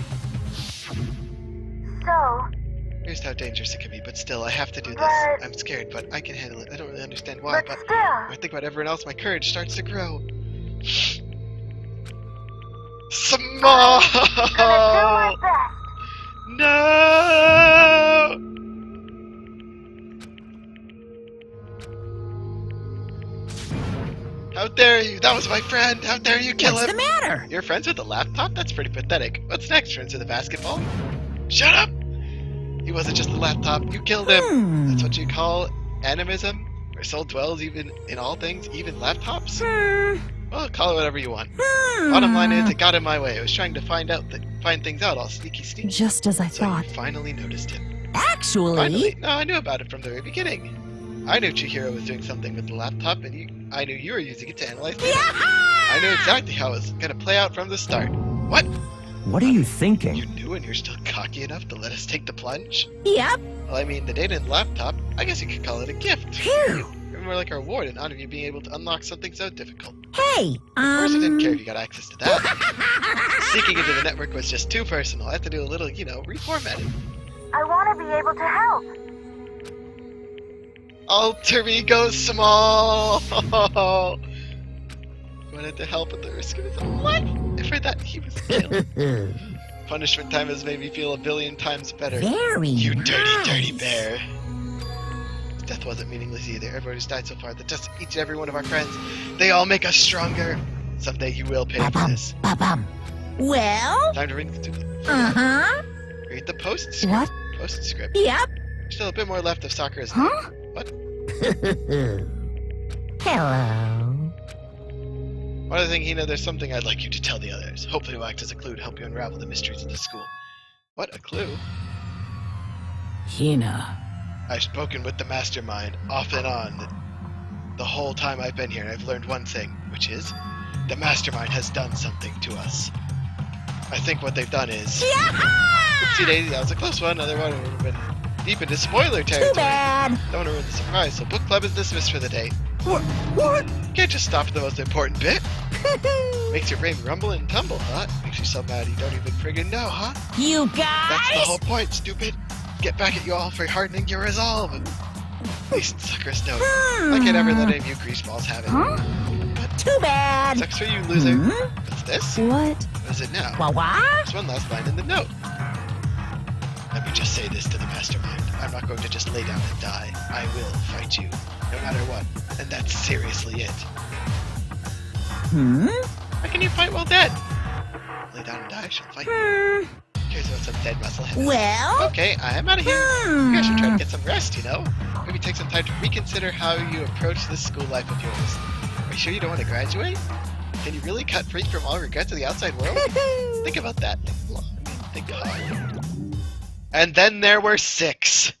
so, Here's how dangerous it can be, but still, I have to do this. But- I'm scared, but I can handle it. I don't really understand why, but still. when I think about everyone else, my courage starts to grow. Small! best. No! How dare you? That was my friend! How dare you kill What's him? the matter? You're friends with the laptop? That's pretty pathetic. What's next? Friends with the basketball? Shut up! He wasn't just a laptop. You killed him. That's what you call animism? Where soul dwells even in all things, even laptops? Well, call it whatever you want. Bottom line is, it got in my way. I was trying to find things out all sneaky. just as I So thought. you finally noticed him. Actually, Finally? No, I knew about it from the very beginning. I knew Chihiro was doing something with the laptop, and I knew you were using it to analyze data. I knew exactly how it was going to play out from the start. What? What are you You thinking? knew and you're still cocky enough to let us take the plunge? Yep. Well, I mean, the data in the laptop, I guess you could call it a gift. Phew. You're more like a reward in honor of you being able to unlock something so difficult. Hey, Of course I didn't care if you got access to that. Sneaking into the network was just too personal. I had to do a little, reformatting. I want to be able to help. Alter ego small! Wanted to help at the risk of his own life. I heard that he was killed. Punishment time has made me feel a billion times better. very You dirty, nice. dirty bear. death wasn't meaningless either. Everyone who's died so far, the deaths of each and every one of our friends, they all make us stronger. Someday you will pay for this. Ba-bum. Well? Time to read the, Uh-huh. read the postscript. What? Postscript. Yep. Still a bit more left of Sakura's Huh? note. What? Hello. One other thing, Hina, there's something I'd like you to tell the others. Hopefully it will act as a clue to help you unravel the mysteries of the school. What? A clue? Hina. I've spoken with the mastermind off and on the whole time I've been here, and I've learned one thing, which is the mastermind has done something to us. I think what they've done is... Oopsie daisy, that was a close one. Another one would have been deep into spoiler territory. Too bad. Don't want to ruin the surprise, so book club is dismissed for the day. What? Can't just stop at the most important bit. Makes your brain rumble and tumble, huh? Makes you so mad you don't even friggin' know, huh? You That's the guys? whole point, stupid. Get back at you all for hardening your resolve. At least Sakura's note. I can't ever let any of you greaseballs have it. Huh? Too bad. Sucks for you, loser. Hmm? What's this? What? What is it now? What? There's one last line in the note. Let me just say this to the mastermind. I'm not going to just lay down and die. I will fight you, no matter what. And that's seriously it. Hmm? How can you fight while dead? Lay down and die, I shall fight you. Hmm. Who cares about some dead muscle head? Well? Okay, I'm out of here. You guys should try to get some rest, you know? Maybe take some time to reconsider how you approach this school life of yours. Are you sure you don't want to graduate? Can you really cut free from all regrets of the outside world? Think about that. Think hard. And then there were 6.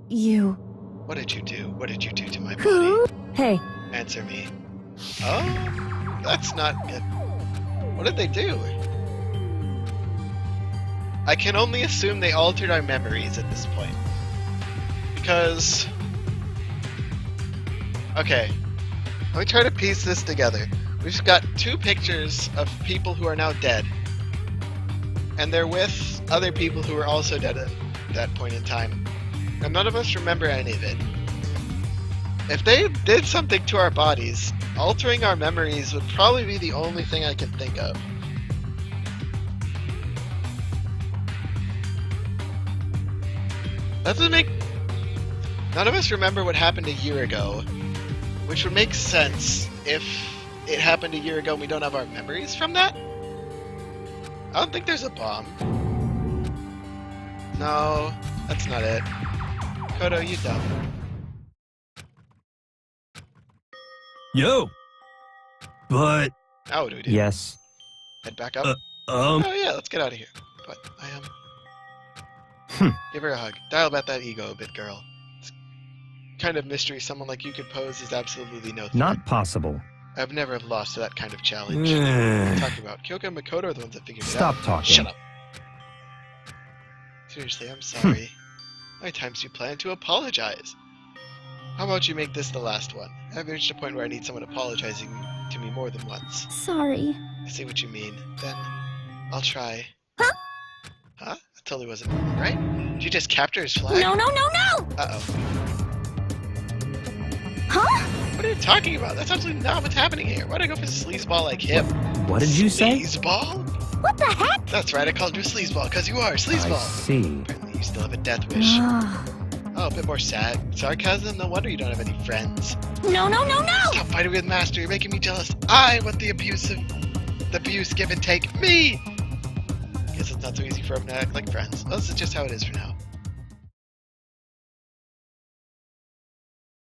You. What did you do? What did you do to my body? Who? Hey, Answer me. Oh, that's not good. What did they do? I can only assume they altered our memories at this point. Because... Okay. Let me try to piece this together. We've got 2 pictures of people who are now dead. And they're with other people who were also dead at that point in time. And none of us remember any of it. If they did something to our bodies, altering our memories would probably be the only thing I can think of. That doesn't make... None of us remember what happened a year ago, which would make sense if it happened a year ago and we don't have our memories from that. I don't think there's a bomb. No, that's not it. Kodo, you dumb. Yo. But Now what do we do? Yes. Head back up? Oh yeah, let's get out of here. But I give her a hug. Dial back that ego a bit, girl. This kind of mystery someone like you could pose is absolutely no threat. Not possible. I've never have lost to that kind of challenge. What are you talking about? Kyoko and Makoto are the ones that figured it out. Stop talking. Shut up. Seriously, I'm sorry. How many times do you plan to apologize? How about you make this the last one? I've reached a point where I need someone apologizing to me more than once. Sorry. I see what you mean. Then, I'll try. Huh? Huh? That totally wasn't right. Did you just capture his flag? No. Uh-oh. Huh? What are you talking about? That's absolutely not what's happening here. Why'd I go for a sleazeball like him? What did you say? Sleazeball? What the heck? That's right, I called you a sleazeball, because you are a I sleazeball. see. Apparently you still have a death wish. Oh, a bit more sad. Sarcasm? No wonder you don't have any friends. No. Stop fighting with Master, you're making me jealous. I want the abuse, give and take. Me! Guess it's not so easy for everyone to act like friends. Well, this is just how it is for now.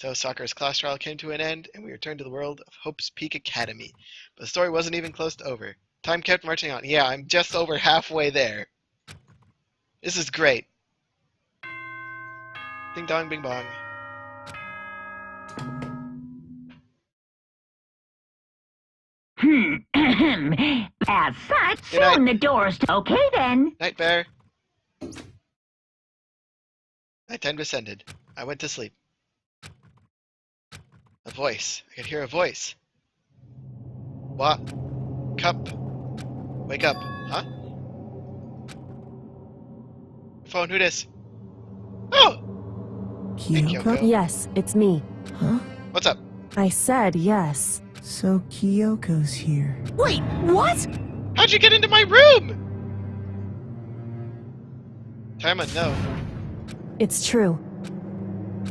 So Sakura's class trial came to an end, and we returned to the world of Hope's Peak Academy. But the story wasn't even close to over. Time kept marching on. Yeah, I'm just over halfway there. This is great. Ding dong, bing bong. As such, Good night. soon the doors. Okay then. Night, Bear. Nighttime descended. I went to sleep. A voice. I could hear a voice. What? Cup. Wake up. Huh? Phone, who this? Oh! Hey, Kyoko? Kyoko. Yes, it's me. Huh? What's up? I said yes. So Kyoko's here. Wait, what? How'd you get into my room? Time unknown. It's true.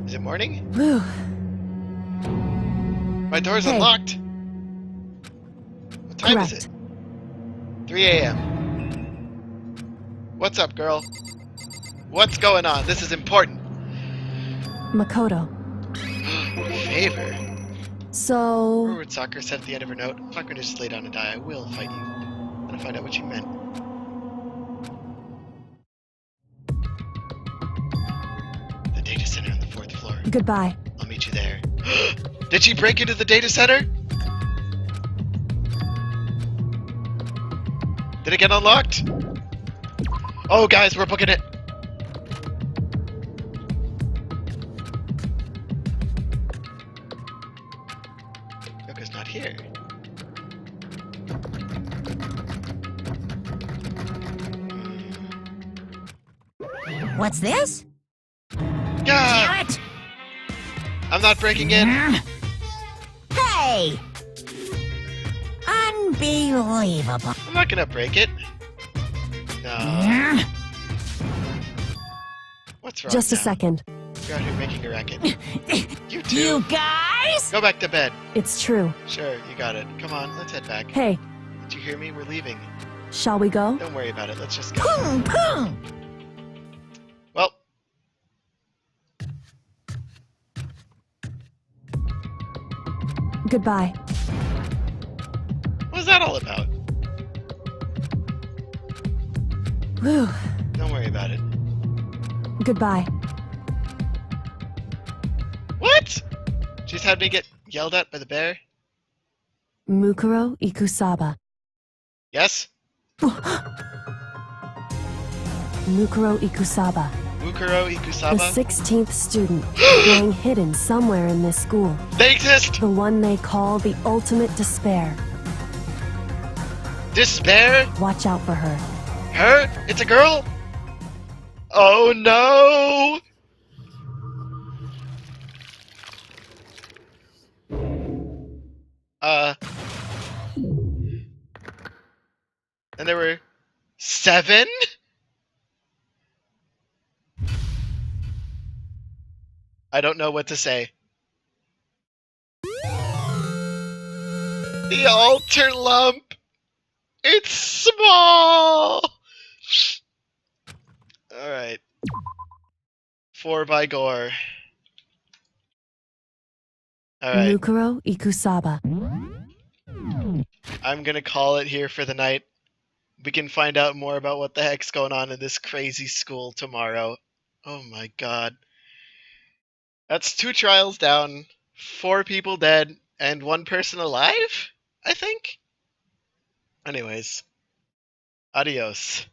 Is it morning? Whew. My door's Hey. unlocked. What time is Correct. it? 3 a.m. What's up, girl? What's going on? This is important. Makoto. Favor. So, Forward Soccer said at the end of her note, I'm not going to just lay down and die. I will fight you. I'm going to find out what you meant. The data center on the 4th floor. goodbye. I'll meet you there. Did she break into the data center? Did it get unlocked? Oh, guys, we're booking it. Yoko's not here. What's this? God, Damn it! I'm not breaking in. Hey! Unbelievable. I'm not gonna break it. No. What's wrong Just a now? second. You're out here making a racket. You too. You guys? Go back to bed. It's true. Sure, you got it. Come on, let's head back. Hey, Did you hear me? We're leaving. shall we go? Don't worry about it. Let's just go. Boom, boom. Well, Goodbye. what was that all about? Whew. Don't worry about it. Goodbye. What? She's had me get yelled at by the bear? Mukuro Ikusaba. Yes? Mukuro Ikusaba. Mukuro The Ikusaba? 16th student, lying hidden somewhere in this school. They exist! The one they call the ultimate despair. Despair? Watch out for her. Her? It's a girl? Oh no! And there were 7? I don't know what to say. The altar lump! It's small! Alright. 4 by Gore. Alright. Mukuro Ikusaba. I'm gonna call it here for the night. We can find out more about what the heck's going on in this crazy school tomorrow. Oh my god. That's 2 trials down, 4 people dead, and 1 person alive? I think? Anyways. Adios.